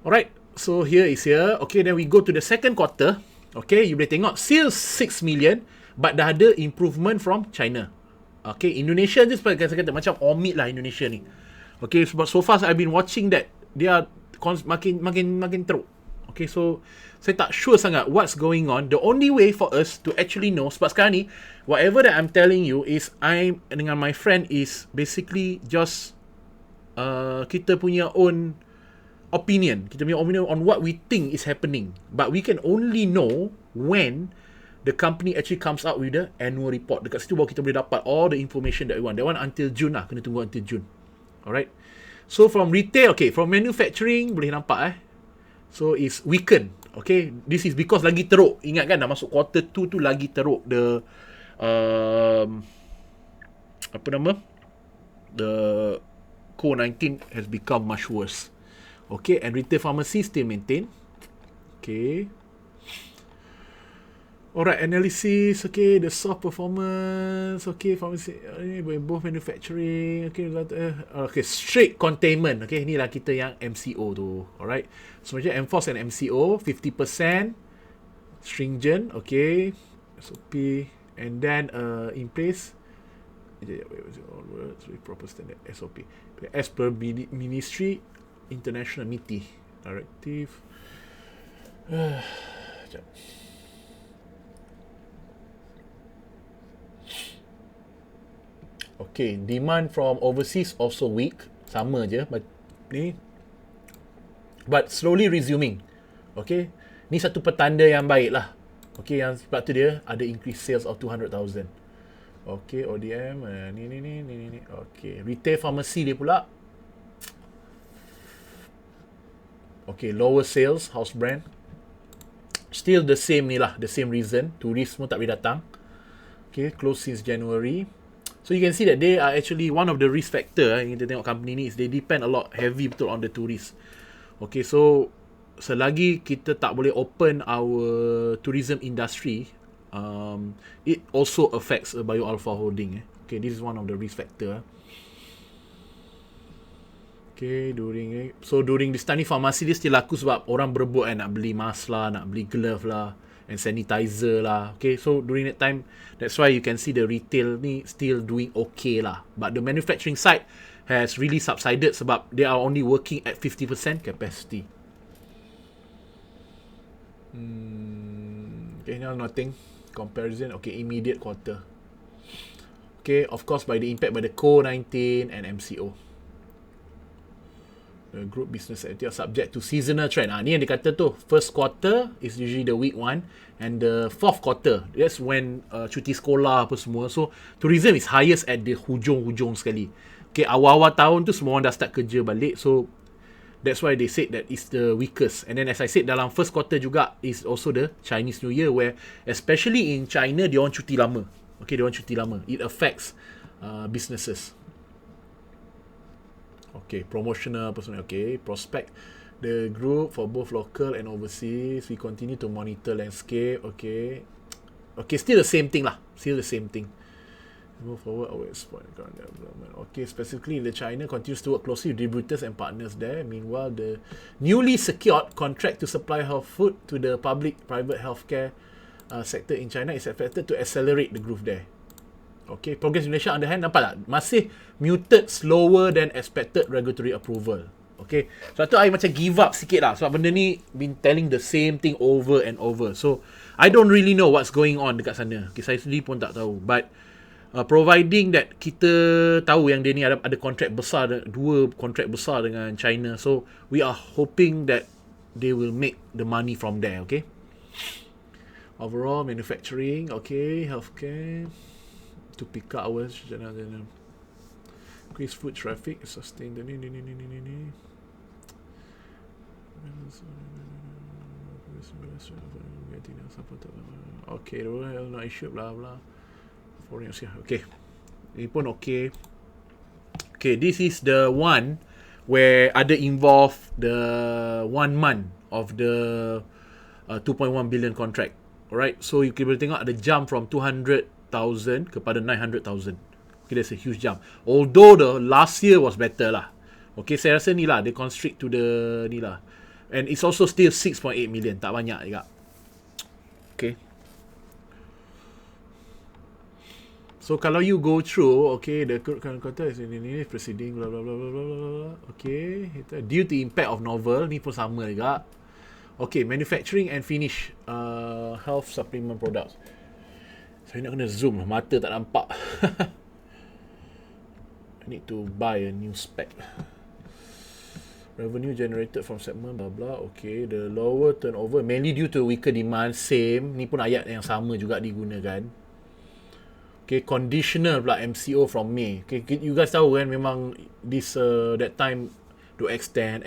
[SPEAKER 1] Alright, so here is here. Okay, then we go to the second quarter. Okay, you boleh tengok sales 6 million, but dah ada improvement from China. Okay, Indonesia je seperti saya kata, macam omit lah Indonesia ni. Okay, so far I've been watching that. Dia makin teruk. Okay, so saya tak sure sangat what's going on. The only way for us to actually know, sebab sekarang ni, whatever that I'm telling you is, I dengan my friend is basically just kita punya own opinion. Kita punya opinion on what we think is happening. But we can only know when the company actually comes out with the annual report. Dekat situ baru kita boleh dapat all the information that we want. That one until June lah. Kena tunggu until June. Alright. So from retail, okay, from manufacturing, boleh nampak so it's weakened. Okay, this is because lagi teruk. Ingat kan dah masuk quarter 2 tu lagi teruk. The the COVID-19 has become much worse. Okay, and retail pharmacy still maintain. Okay. Alright, analysis. Okay, the soft performance. Okay, pharmacy. Both manufacturing. Okay, okay, strict containment. Okay, inilah kita yang MCO tu. Alright. So, macam enforce and MCO. 50%. Stringent. Okay. SOP. And then, in place. All words with proper standard. SOP. As per Ministry, International Meeting. Directive. Sekejap. Okay, demand from overseas also weak. Sama je. But slowly resuming. Okay. Ni satu petanda yang baik lah. Okay, yang sebab tu dia ada increase sales of 200,000. Okay, ODM. Ni. Okay, retail pharmacy dia pula. Okay, lower sales, house brand. Still the same ni lah. The same reason. Turis semua tak boleh datang. Okay, close since January. So you can see that they are actually one of the risk factor yang kita tengok company ni is they depend a lot heavy betul on the tourist. Okay, so selagi kita tak boleh open our tourism industry, it also affects bioalpha holding. Okay, this is one of the risk factor. Okay, during this time ni farmasi dia still laku sebab orang berebut nak beli mask lah, nak beli glove lah, and sanitizer lah. Okay, so during that time, that's why you can see the retail ni still doing okay lah. But the manufacturing side has really subsided sebab they are only working at 50% capacity. Okay, now nothing. Comparison, okay, immediate quarter. Okay, of course by the impact by the COVID-19 and MCO. The group business activity are subject to seasonal trend. Ni yang dia kata tu, first quarter is usually the weak one, and the fourth quarter, that's when cuti sekolah apa semua. So tourism is highest at the hujung-hujung sekali. Okay, awal-awal tahun tu semua orang dah start kerja balik, so that's why they said that it's the weakest. And then as I said, dalam first quarter juga is also the Chinese New Year, where especially in China, dia orang cuti lama. Okay, dia orang cuti lama. It affects businesses. Okay, promotional personal. Okay, prospect the group for both local and overseas. We continue to monitor landscape. Okay, still the same thing lah. Still the same thing. Move forward our export development. Okay, specifically the China continues to work closely with distributors and partners there. Meanwhile, the newly secured contract to supply health food to the public-private healthcare sector in China is expected to accelerate the growth there. Okay, progress Indonesia on the hand, nampak tak? Masih muted, slower than expected regulatory approval. Okay, sebab tu I macam give up sikit lah. Sebab benda ni been telling the same thing over and over. So, I don't really know what's going on dekat sana. Okay, saya sendiri pun tak tahu. But, providing that kita tahu yang dia ni ada kontrak besar, 2 kontrak besar dengan China. So, we are hoping that they will make the money from there, okay? Overall, manufacturing, okay, healthcare, to pick up hours, increase food traffic, sustain the okay, no issue, blah blah. Foreign, okay, ini pun okay. Okay, this is the one where ada involve the 1 month of the 2.1 billion contract. Alright, so you can tengok ada jump from 200,000 kepada 900,000. Okay, that's a huge jump. Although the last year was better lah. Okay, saya rasa ni lah, they constrict to the ni lah. And it's also still 6.8 million, tak banyak juga. Okay. So kalau you go through, okay, the current context is ini proceeding, blah blah blah blah blah blah. Okay, due to impact of novel, ni pun sama juga. Okay, manufacturing and finish health supplement products. Saya nak kena zoom lah, mata tak nampak. I need to buy a new spec. Revenue generated from segment, blah blah. Okay, the lower turnover mainly due to weaker demand, same. Ni pun ayat yang sama juga digunakan. Okay, conditional pula MCO from May. Okay, you guys tahu kan, memang this that time to extend.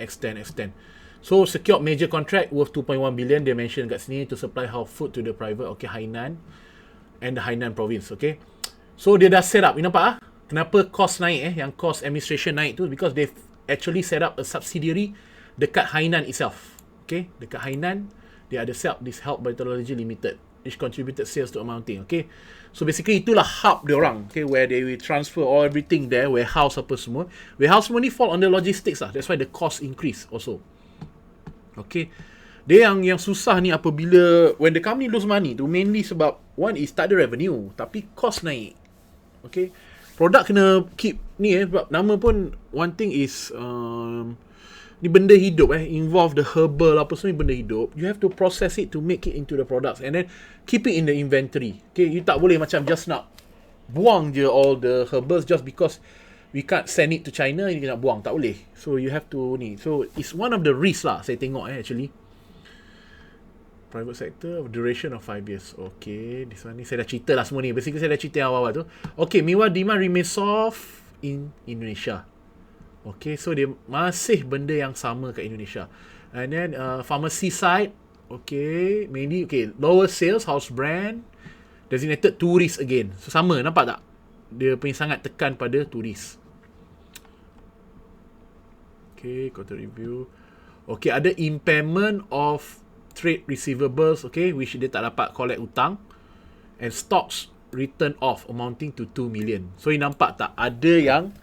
[SPEAKER 1] So, secured major contract worth 2.1 billion. They mention kat sini to supply health food to the private, okay, Hainan and the Hainan province, okay. So, dia dah set up. You nampak ah? Kenapa cost naik yang cost administration naik tu? Because they've actually set up a subsidiary dekat Hainan itself. Okay, dekat Hainan, dia ada set up this Health Biotechnology Limited, which contributed sales to amounting, okay. So, basically, itulah hub dia orang, okay, where they will transfer all everything there, warehouse apa semua. Warehouse semua ni fall on the logistics lah. That's why the cost increase also. Okay, dia yang susah ni apabila when the company lose money tu, mainly sebab one is tak ada revenue tapi cost naik. Okay, produk kena keep ni sebab nama pun one thing is ni benda hidup involve the herbal apa semua, benda hidup. You have to process it to make it into the products and then keep it in the inventory. Okay, you tak boleh macam just nak buang je all the herbals just because we can't send it to China, ini nak buang, tak boleh. So, you have to ni. So, it's one of the risks lah, saya tengok actually. Private sector, duration of 5 years. Okay, this one ni, saya dah cerita lah semua ni. Basically, saya dah cerita awal-awal tu. Okay, meanwhile, demand remains soft in Indonesia. Okay, so dia masih benda yang sama kat Indonesia. And then, pharmacy side, okay, mainly, okay, lower sales, house brand, designated tourist again. So, sama, nampak tak? Dia punya sangat tekan pada turis. Okay, quarter review. Okay, ada impairment of trade receivables, okay, which dia tak dapat collect hutang. And stocks written off amounting to 2 million. So, you nampak tak? Ada yang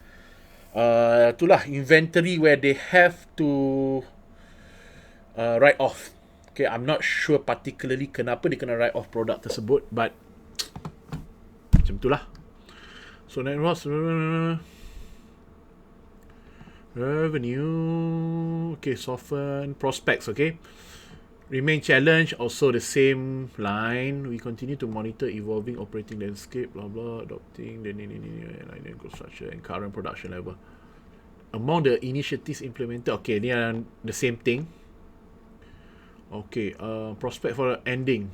[SPEAKER 1] itulah inventory where they have to write off. Okay, I'm not sure particularly kenapa dia kena write off produk tersebut, but macam itulah. So, net loss revenue, okay, soften, prospects, okay, remain challenge, also the same line. We continue to monitor evolving operating landscape, blah blah, adopting the line growth structure and current production level. Among the initiatives implemented, okay, ni are the same thing. Okay, prospect for ending.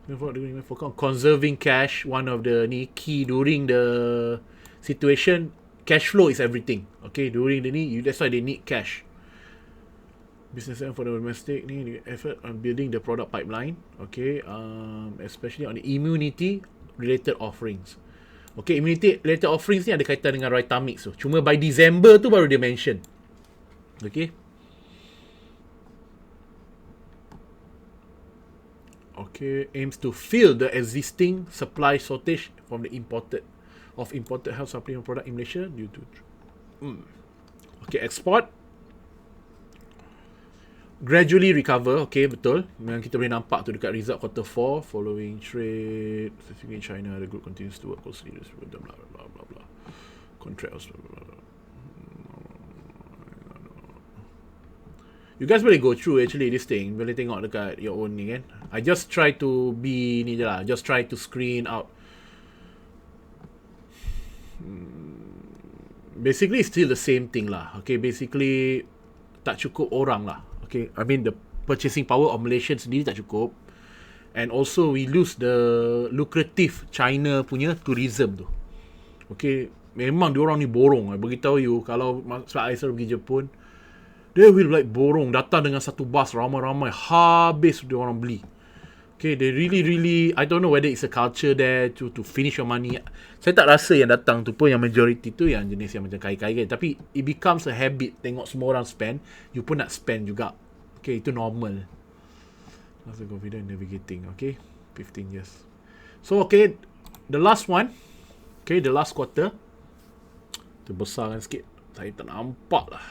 [SPEAKER 1] Focus on conserving cash. One of the key during the situation, cash flow is everything. Okay, during the that's why they need cash. Business for the domestic ni, effort on building the product pipeline. Okay, especially on the immunity related offerings. Okay, immunity related offerings ni ada kaitan dengan Vitamix tu. Cuma by December tu baru dia mention. Okay. Okay, aims to fill the existing supply shortage from the imported health supplement product in Malaysia due to okay, export gradually recover. Okay, betul. Memang kita boleh nampak tu dekat result quarter 4 following trade specifically in China, the group continues to work closely with them, blah blah blah blah. Contracts, blah blah blah. You guys boleh go through actually this thing. Boleh tengok dekat your own ni kan. I just try to be ni je lah. Just try to screen out. Basically it's still the same thing lah. Okay, basically tak cukup orang lah. Okay, I mean the purchasing power of Malaysian sendiri tak cukup. And also we lose the lucrative China punya tourism tu. Okay, memang diorang ni borong. I beritahu you, kalau sebab I selalu pergi Jepun, they will like borong, datang dengan satu bus ramai-ramai, habis diorang beli. Okay, they really, I don't know whether it's a culture there to finish your money. Saya tak rasa yang datang tu pun, yang majority tu yang jenis yang macam kai-kai kan. Tapi it becomes a habit, tengok semua orang spend, you pun nak spend juga. Okay, itu normal. That's the confident navigating, okay, 15 years. So, okay, the last one, okay, the last quarter, tu besar kan sikit, saya tak nampak lah.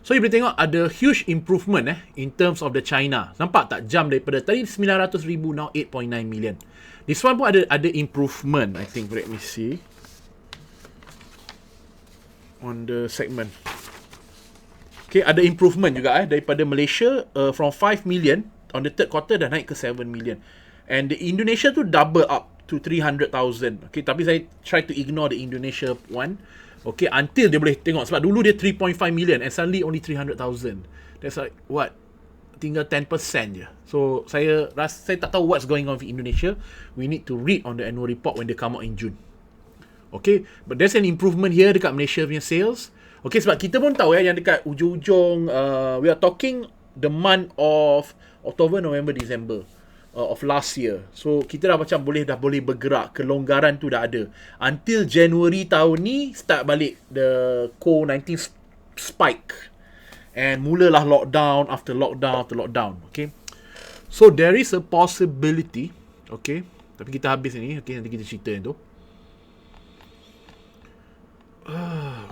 [SPEAKER 1] So, you boleh tengok ada huge improvement in terms of the China. Nampak tak jump daripada tadi 900,000 now 8.9 million. This one pun ada improvement, I think. Let me see. On the segment. Okay, ada improvement juga daripada Malaysia from 5 million on the third quarter dah naik ke 7 million. And the Indonesia tu double up to 300,000. Okay, tapi saya try to ignore the Indonesia one. Okay, until dia boleh tengok. Sebab dulu dia 3.5 million and suddenly only 300,000. That's like, what? Tinggal 10% je. So, saya tak tahu what's going on with Indonesia. We need to read on the annual report when they come out in June. Okay, but there's an improvement here dekat Malaysia punya sales. Okay, sebab kita pun tahu yang dekat ujung-ujung, we are talking the month of October, November, December of last year. So, kita dah macam dah boleh bergerak. Kelonggaran tu dah ada. Until January tahun ni, start balik the COVID-19 spike. And mulalah lockdown after lockdown after lockdown. Okay. So, there is a possibility. Okay. Tapi kita habis ni. Okay, nanti kita cerita yang tu.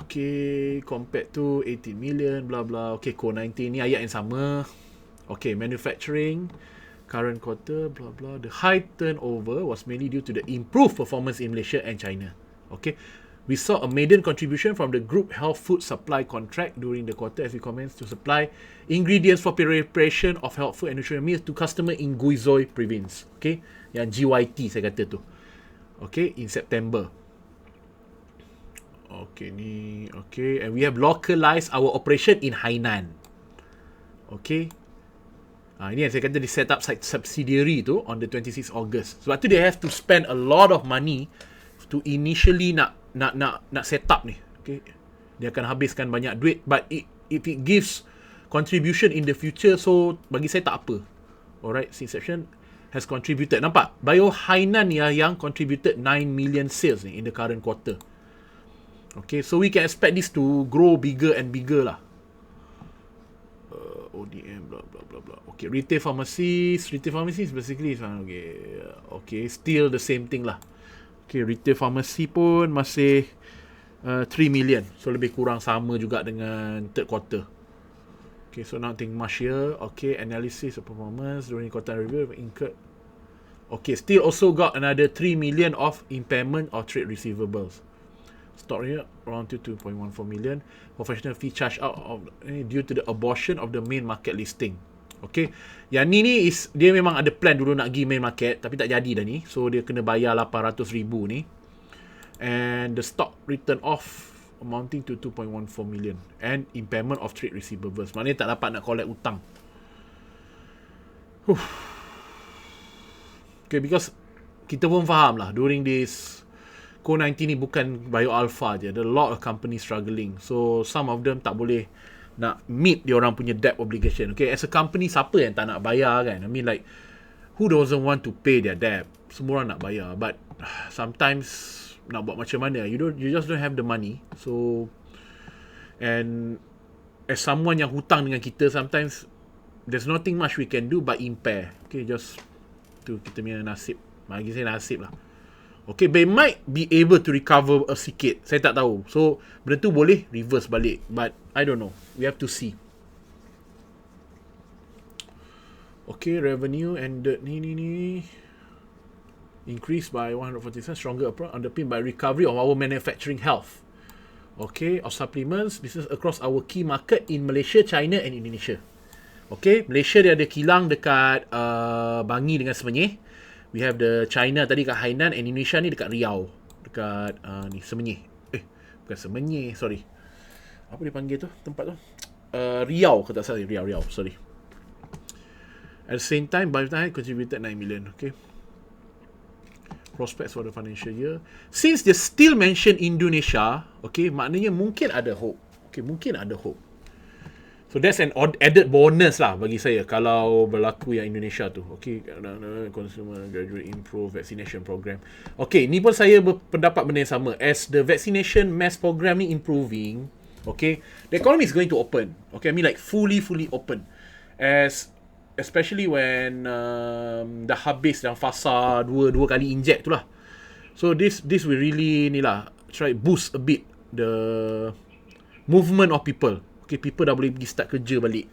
[SPEAKER 1] Okay, compared to 18 million, blah blah. Okay, COVID-19 ni ayat yang sama. Okay, manufacturing, current quarter, blah blah. The high turnover was mainly due to the improved performance in Malaysia and China. Okay, we saw a maiden contribution from the group health food supply contract during the quarter as we commenced to supply ingredients for preparation of health food and nutritional meals to customer in Guizhou province. Okay, yang GYT saya kata tu. Okay, in September. Okay, ni. Okay, and we have localized our operation in Hainan. Okay. Ini yang saya kata di set up subsidiary tu on the 26 August. Sebab tu they have to spend a lot of money to initially nak set up ni. Okay. Dia akan habiskan banyak duit, but if it gives contribution in the future, so bagi saya tak apa. Alright, inception has contributed. Nampak? Bio Hainan ni yang contributed 9 million sales ni in the current quarter. Okay, so we can expect this to grow bigger and bigger lah. ODM, blah blah blah blah. Okay, retail pharmacies basically okay, still the same thing lah. Okay, retail pharmacy pun masih 3 million, so lebih kurang sama juga dengan third quarter. Okay, so nothing much here. Okay, analysis of performance during quarter review incurred. Okay, still also got another 3 million of impairment of trade receivables. Stock here around to 2.14 million. Professional fee charged out of due to the abortion of the main market listing. Okay, yang ni is dia memang ada plan dulu nak pergi main market, tapi tak jadi dah ni. So dia kena bayar 800,000 ni. And the stock written off amounting to 2.14 million and impairment of trade receivables. Maknanya tak dapat nak collect utang. Okay, because kita pun faham lah during this COVID-19 ni bukan bioalpha je. There are a lot of companies struggling. So, some of them tak boleh nak meet dia orang punya debt obligation. Okay, as a company, siapa yang tak nak bayar kan? I mean like, who doesn't want to pay their debt? Semua orang nak bayar. But, sometimes nak buat macam mana, you just don't have the money. So, and as someone yang hutang dengan kita, sometimes there's nothing much we can do but impair. Okay, just tu kita punya nasib. Bagi saya nasib lah. Okay, they might be able to recover sikit. Saya tak tahu. So, benda tu boleh reverse balik. But, I don't know. We have to see. Okay, revenue ended ni. Increased by 140%, stronger approach, underpinned by recovery of our manufacturing health. Okay, of supplements, business across our key market in Malaysia, China and Indonesia. Okay, Malaysia dia ada kilang dekat Bangi dengan Semenyih. We have the China tadi kat Hainan, and Indonesia ni dekat Riau. Dekat ni Semenyih. Bukan Semenyih, sorry. Apa dia panggil tu, tempat tu? Riau, kata saya, Riau, sorry. At the same time, bioalpha contributed 9 million. Okay. Prospects for the financial year. Since they still mention Indonesia, okay, maknanya mungkin ada hope. Okay, mungkin ada hope. So that's an added bonus lah bagi saya kalau berlaku yang Indonesia tu. Okay, consumer gradually improve vaccination program. Okay, ni pun saya berpendapat benda yang sama. As the vaccination mass program ni improving, okay, the economy is going to open. Okay, I mean like fully open. Especially when dah habis dalam fasa dua kali inject tu lah. So this will really ni lah, try boost a bit the movement of people. Okay, people dah boleh pergi start kerja balik.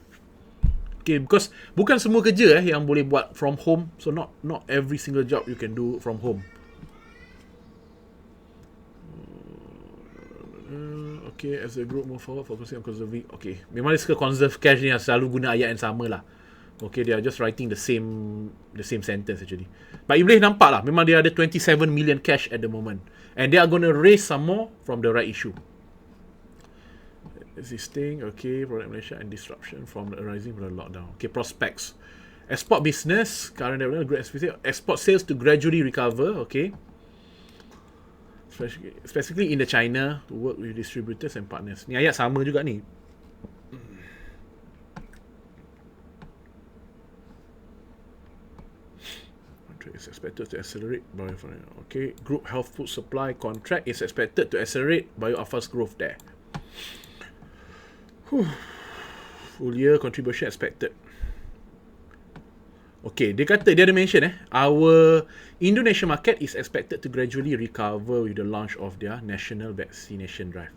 [SPEAKER 1] Okay, because bukan semua kerja yang boleh buat from home. So not every single job you can do from home. Okay, as a group move forward, focusing on conserving. Okay, memang dia suka conserve cash ni, yang selalu guna ayat yang sama lah. Okay, they are just writing the same sentence actually. But you boleh nampak lah, memang dia ada 27 million cash at the moment. And they are going to raise some more from the right issue. Existing, okay, product Malaysia and disruption from the arising from the lockdown. Okay, prospects. Export business, current development, great export sales to gradually recover, okay. Specifically in the China, to work with distributors and partners. Ni ayat sama juga ni. Is expected to accelerate bioalpha. Okay, group health food supply contract is expected to accelerate bioalpha's growth there. Full year contribution expected. Okay, dia ada mention our Indonesian market is expected to gradually recover with the launch of their national vaccination drive.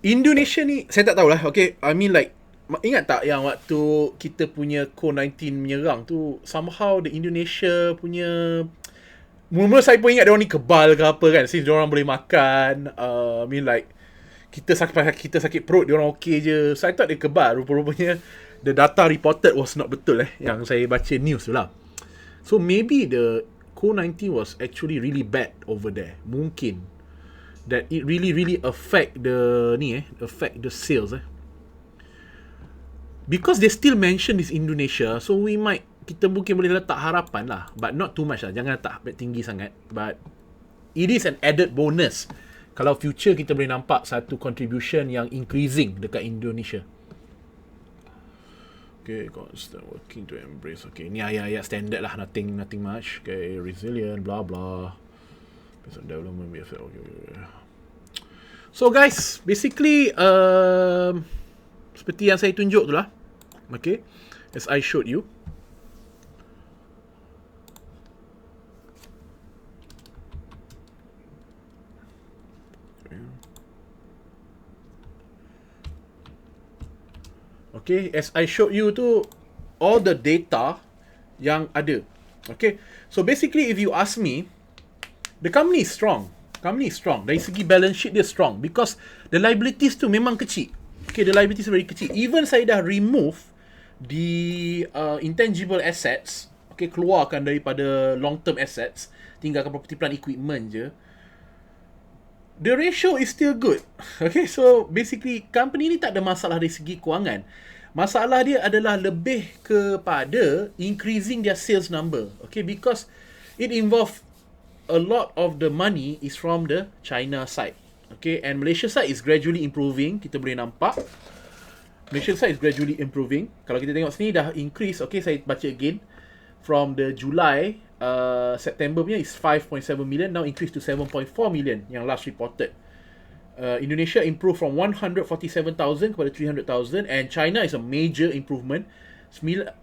[SPEAKER 1] Indonesia ni saya tak tahulah. Okay, I mean like, ingat tak yang waktu kita punya COVID-19 menyerang tu, somehow the Indonesia punya, mula-mula saya pun ingat diorang ni kebal ke apa kan, since diorang boleh makan, I mean like, kita sakit perut, diorang okay je. So I thought dia kebal. Rupa-rupanya the data reported was not betul yang saya baca news tu lah. So maybe the COVID-19 was actually really bad over there. Mungkin that it really affect the sales because they still mention this Indonesia, so kita mungkin boleh letak harapan lah, but not too much lah, jangan letak tinggi sangat, but it is an added bonus kalau future kita boleh nampak satu contribution yang increasing dekat Indonesia. Okay, constant working to embrace. Okay, ni ayat standard lah, nothing much. Okay, resilient, blah blah. Personal development, okay. So guys, basically seperti yang saya tunjuk tu lah. Okay, as I showed you. Okay, as I showed you tu, all the data yang ada. Okay, so basically if you ask me, the company is strong. Dari segi balance sheet dia strong because the liabilities tu memang kecil. Okay, the liabilities very kecil. Even saya dah remove the intangible assets, okay, keluarkan daripada long term assets, tinggalkan property plant equipment je, the ratio is still good. Okay, so basically company ni tak ada masalah dari segi kewangan. Masalah dia adalah lebih kepada increasing their sales number. Okay, because it involve a lot of the money is from the China side. Okay, and Malaysia side is gradually improving. Kita boleh nampak Malaysia side is gradually improving. Kalau kita tengok sini dah increase. Okay, saya baca again. From the July September punya is 5.7 million, now increased to 7.4 million yang last reported. Indonesia improved from 147,000 kepada 300,000, and China is a major improvement, 949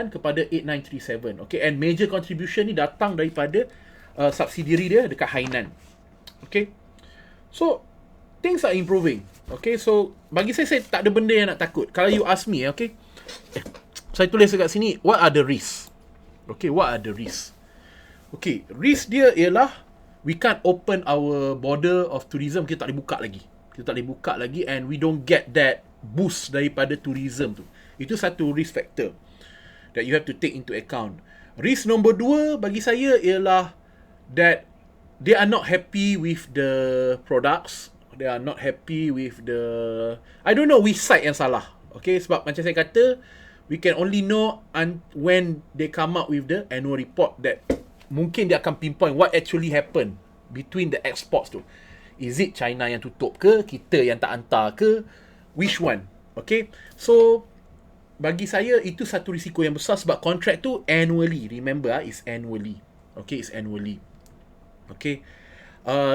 [SPEAKER 1] kepada 8937. Okay, and major contribution ni datang daripada subsidiary dia dekat Hainan. Okay, so things are improving. Okay, so bagi saya tak ada benda yang nak takut. Kalau you ask me, okay, saya tulis dekat sini, what are the risks? Okay, what are the risks? Okay, risk dia ialah we can't open our border of tourism. Kita tak boleh buka lagi. Kita tak boleh buka lagi, and we don't get that boost daripada tourism tu. Itu satu risk factor that you have to take into account. Risk nombor 2 bagi saya ialah that they are not happy with the products. They are not happy with the, I don't know which side yang salah. Okay, sebab macam saya kata, we can only know when they come up with the annual report that mungkin dia akan pinpoint what actually happened between the exports tu. Is it China yang tutup ke? Kita yang tak hantar ke? Which one? Okay, so bagi saya itu satu risiko yang besar sebab kontrak tu annually. Remember, it's annually. Okay, it's annually. Okay,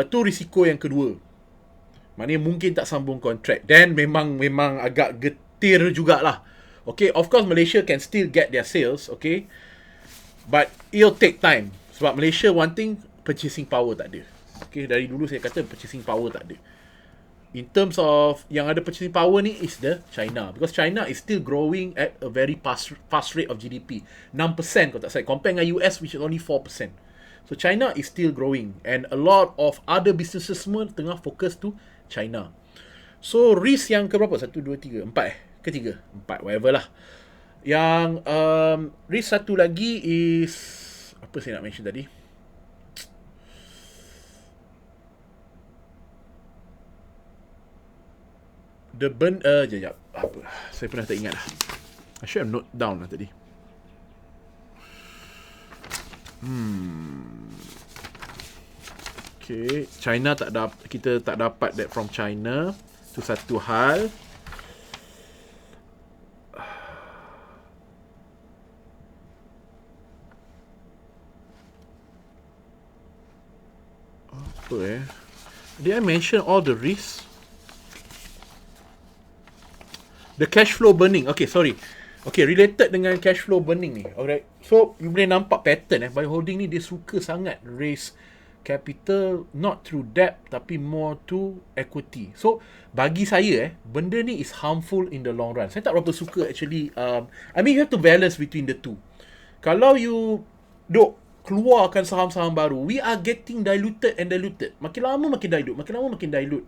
[SPEAKER 1] tu risiko yang kedua. Maknanya mungkin tak sambung kontrak. Dan memang agak getir jugalah. Okay, of course Malaysia can still get their sales. Okay, but it'll take time. Sebab Malaysia one thing, purchasing power tak ada. Okay, dari dulu saya kata purchasing power tak ada. In terms of yang ada purchasing power ni is the China. Because China is still growing at a very fast rate of GDP. 6% kalau tak salah. Compare dengan US which is only 4%. So China is still growing. And a lot of other businesses semua tengah fokus to China. So risk yang ke berapa? 1, 2, 3, 4 Ketiga? 4, whatever lah. Yang risk satu lagi is, apa saya nak mention tadi? Sekejap. Apa? Saya pernah tak ingat lah. I should have note down lah tadi. Okay, China kita tak dapat that from China. Itu satu hal. Did I mention all the risks? The cash flow burning. Okay, sorry. Okay, related dengan cash flow burning ni. Alright. So, you boleh nampak pattern by holding ni, dia suka sangat raise capital not through debt tapi more to equity. So, bagi saya benda ni is harmful in the long run. Saya tak berapa suka actually. I mean, you have to balance between the two. Kalau you keluarkan saham-saham baru, we are getting diluted and diluted. Makin lama makin dilute, makin lama makin dilute.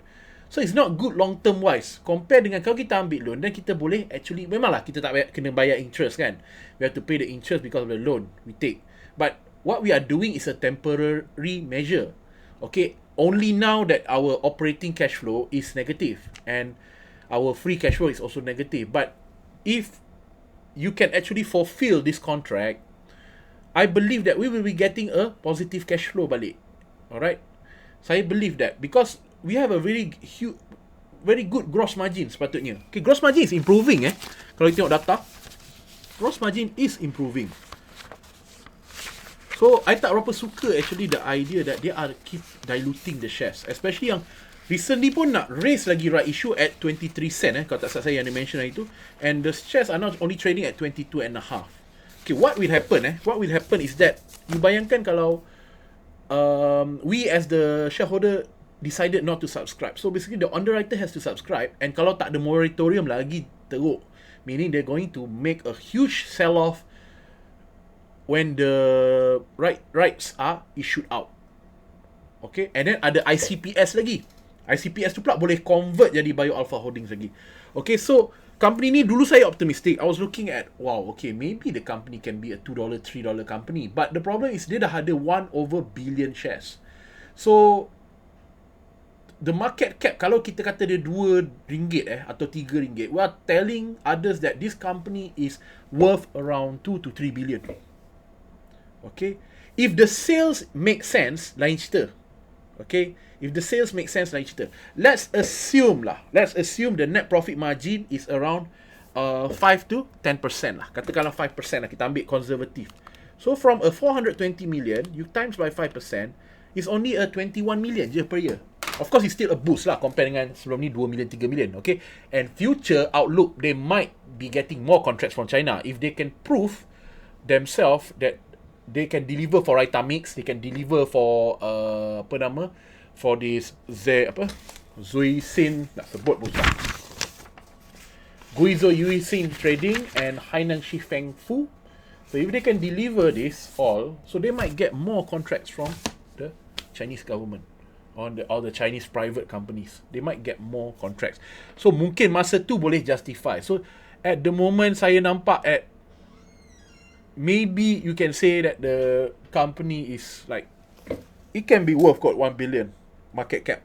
[SPEAKER 1] So it's not good long term wise. Compare dengan kalau kita ambil loan dan kita boleh actually, memanglah kita tak kena bayar interest kan. We have to pay the interest because of the loan we take. But what we are doing is a temporary measure. Okay, only now that our operating cash flow is negative and our free cash flow is also negative. But if you can actually fulfill this contract, I believe that we will be getting a positive cash flow balik. Alright? Saya believe that because we have a very good gross margin sepatutnya. Okay, gross margin is improving Kalau kita tengok data, gross margin is improving. So, I tak berapa suka actually the idea that they are keep diluting the shares. Especially yang recently pun nak raise lagi right issue at 23 cent kalau tak salah saya yang mention itu. And the shares are now only trading at 22.5. Okay, what will happen What will happen is that, you bayangkan kalau we as the shareholder decided not to subscribe. So basically the underwriter has to subscribe, and kalau tak ada moratorium lagi teruk, meaning they're going to make a huge sell-off when the rights are issued out. Okay, and then ada ICPS lagi. ICPS tu pula boleh convert jadi bioalpha holdings lagi. Okay, so company ni dulu saya optimistic. I was looking at, wow, okay, maybe the company can be a $2, $3 company. But the problem is dia dah ada 1 over billion shares. So the market cap, kalau kita kata dia RM2 atau RM3, we are telling others that this company is worth around 2 to 3 billion. Okay, if the sales make sense, lain cerita. Okay, if the sales make sense, lain cerita. Let's assume the net profit margin is around 5 to 10% lah. Katakanlah 5% lah, kita ambil konservatif. So from a 420 million, you times by 5%, is only a 21 million je per year. Of course, it's still a boost lah compare dengan sebelum ni 2 million, 3 million, okay? And future outlook, they might be getting more contracts from China if they can prove themselves that they can deliver for Vitamix, they can deliver for for this Zuisin, nak sebut pun tak. Guizhou Yuixin Trading and Hainan Shifeng Fu. So if they can deliver this all, so they might get more contracts from the Chinese government on all the Chinese private companies. They might get more contracts. So mungkin masa tu boleh justify. So at the moment saya nampak at maybe you can say that the company is like, it can be worth got 1 billion market cap.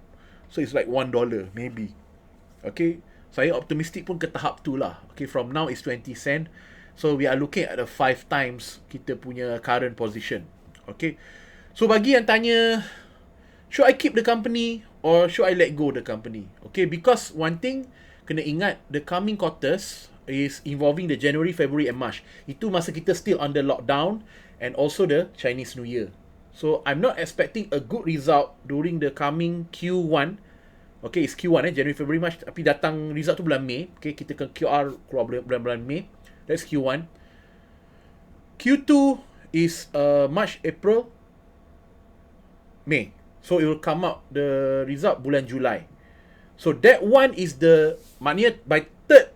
[SPEAKER 1] So it's like $1 maybe. Okay, saya optimistic pun ke tahap tu lah. Okay, from now it's 20 cent. So we are looking at a 5 times kita punya current position. Okay, so bagi yang tanya, should I keep the company or should I let go the company? Okay, because one thing kena ingat, the coming quarters is involving the January, February and March. Itu masa kita still under lockdown and also the Chinese New Year. So I'm not expecting a good result during the coming Q1. Okay, it's Q1 January, February, March. Tapi datang result tu bulan Mei. Okay, kita ke QR keluar bulan Mei. That's Q1. Q2 is March, April, May. So it will come out the result bulan Julai. So that one is the, maknanya by third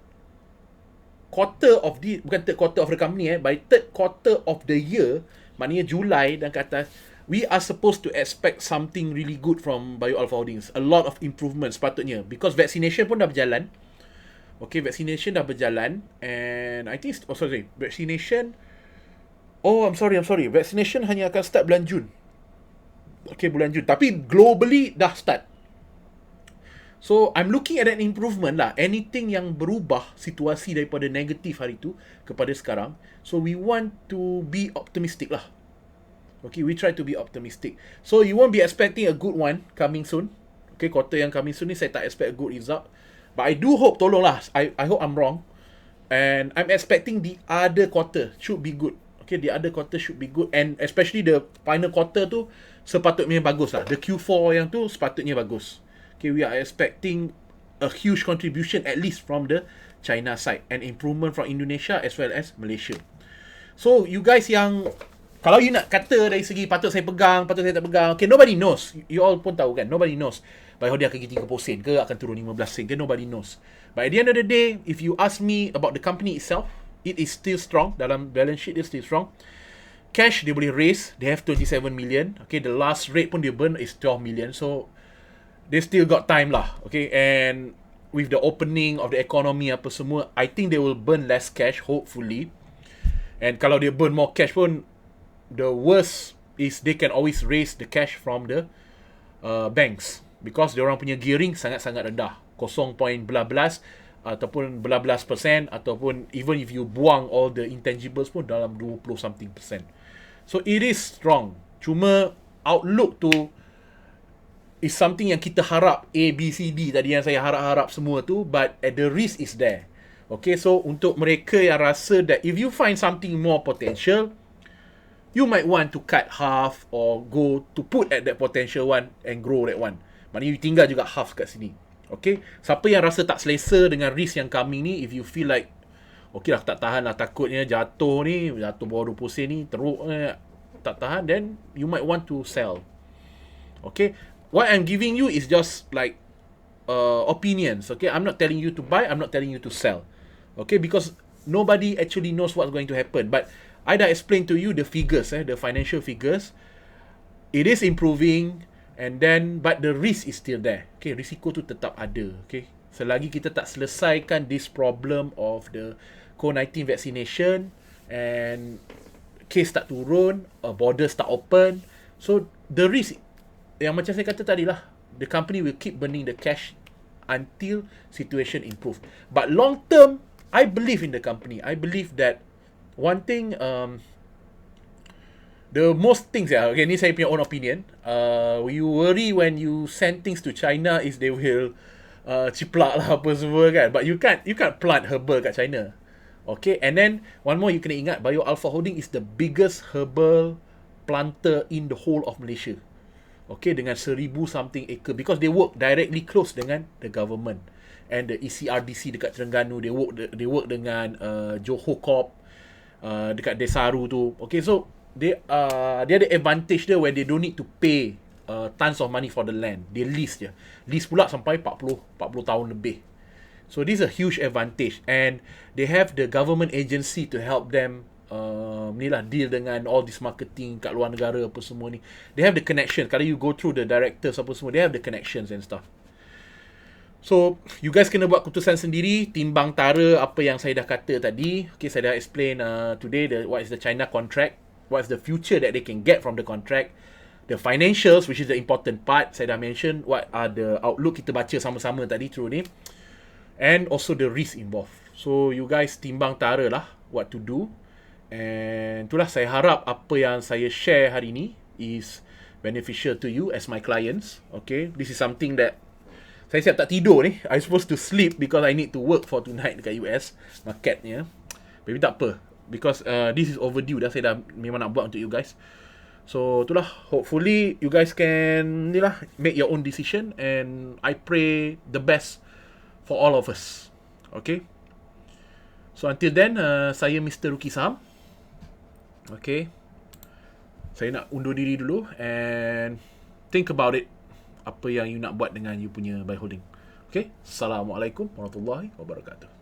[SPEAKER 1] quarter of the, bukan third quarter of the company by third quarter of the year, maknanya Julai dan ke atas, we are supposed to expect something really good from bioalpha holdings. A lot of improvements sepatutnya, because vaccination pun dah berjalan. Okay, vaccination dah berjalan, and I think vaccination, I'm sorry, vaccination hanya akan start bulan Jun. Okay, bulan Jun, tapi globally dah start. So I'm looking at an improvement lah. Anything yang berubah situasi daripada negatif hari tu kepada sekarang, so we want to be optimistic lah. Okay, we try to be optimistic. So you won't be expecting a good one coming soon. Okay, quarter yang coming soon ni saya tak expect a good result. But I do hope, tolonglah, I hope I'm wrong. And I'm expecting the other quarter should be good. Okay, the other quarter should be good. And especially the final quarter tu sepatutnya bagus lah. The Q4 yang tu sepatutnya bagus. Okay, we are expecting a huge contribution at least from the China side. And improvement from Indonesia as well as Malaysia. So you guys yang, kalau you nak kata dari segi patut saya pegang, patut saya tak pegang, okay, nobody knows. You all pun tahu kan, nobody knows. Baik dia akan pergi 30 sen ke, akan turun 15 sen ke, nobody knows. But at the end of the day, if you ask me about the company itself, it is still strong. Dalam balance sheet dia still strong. Cash dia boleh raise, they have 27 million. Okay, the last rate pun dia burn is 12 million. So they still got time lah. Okay, and with the opening of the economy apa semua, I think they will burn less cash, hopefully. And kalau dia burn more cash pun, the worst is they can always raise the cash from the banks, because diorang punya gearing sangat-sangat rendah, 0. belas ataupun belas persen, ataupun even if you buang all the intangibles pun dalam 20 something percent. So it is strong. Cuma outlook tu is something yang kita harap, A, B, C, D tadi yang saya harap-harap semua tu, but the risk is there. Okay, so untuk mereka yang rasa that if you find something more potential, you might want to cut half or go to put at that potential one and grow that one. Maknanya you tinggal juga half kat sini. Okay, siapa yang rasa tak selesa dengan risk yang coming ni, if you feel like okay lah, tak tahan lah, takutnya jatuh bawah 20 sen ni, teruk tak tahan, then you might want to sell. Okay, what I'm giving you is just like opinions. Okay, I'm not telling you to buy, I'm not telling you to sell. Okay, because nobody actually knows what's going to happen. But I dah explain to you the figures, the financial figures. It is improving, and then but the risk is still there. Okay, risiko tu tetap ada. Okay, selagi kita tak selesaikan this problem of the COVID-19 vaccination and case tak turun, borders tak open, so the risk yang macam saya kata tadi lah, the company will keep burning the cash until situation improve. But long term, I believe in the company. I believe that one thing, the most things, okay, ni saya punya own opinion, you worry when you send things to China is they will ciplak lah apa semua kan, but you can't plant herbal kat China. Okay, and then one more you kena ingat, Bioalpha Holding is the biggest herbal planter in the whole of Malaysia. Okay, dengan 1,000 something acre, because they work directly close dengan the government and the ECRDC dekat Terengganu. They work dengan Johor Corp dekat Desaru tu. Okay, so dia ada advantage dia where they don't need to pay tons of money for the land. They lease je. Lease pula sampai 40 tahun lebih. So this is a huge advantage, and they have the government agency to help them ni lah, deal dengan all this marketing kat luar negara apa semua ni. They have the connection. Kalau you go through the directors apa semua, they have the connections and stuff. So you guys kena buat keputusan sendiri, timbang tara apa yang saya dah kata tadi. Okay, saya dah explain today what is the China contract, what is the future that they can get from the contract, the financials, which is the important part. Saya dah mention what are the outlook, kita baca sama-sama tadi through ni, and also the risk involved. So you guys timbang tara lah what to do. And itulah, saya harap apa yang saya share hari ni is beneficial to you as my clients. Okay, this is something that saya siap tak tidur ni. I supposed to sleep because I need to work for tonight dekat US marketnya. Tapi tak apa, because this is overdue dah. Saya dah memang nak buat untuk you guys. So itulah, hopefully you guys can ni lah, make your own decision, and I pray the best for all of us. Okay, so until then, saya Mr. Ruki Saham. Okay, saya nak undur diri dulu, and think about it, apa yang you nak buat dengan you punya buy holding. Okay, Assalamualaikum warahmatullahi wabarakatuh.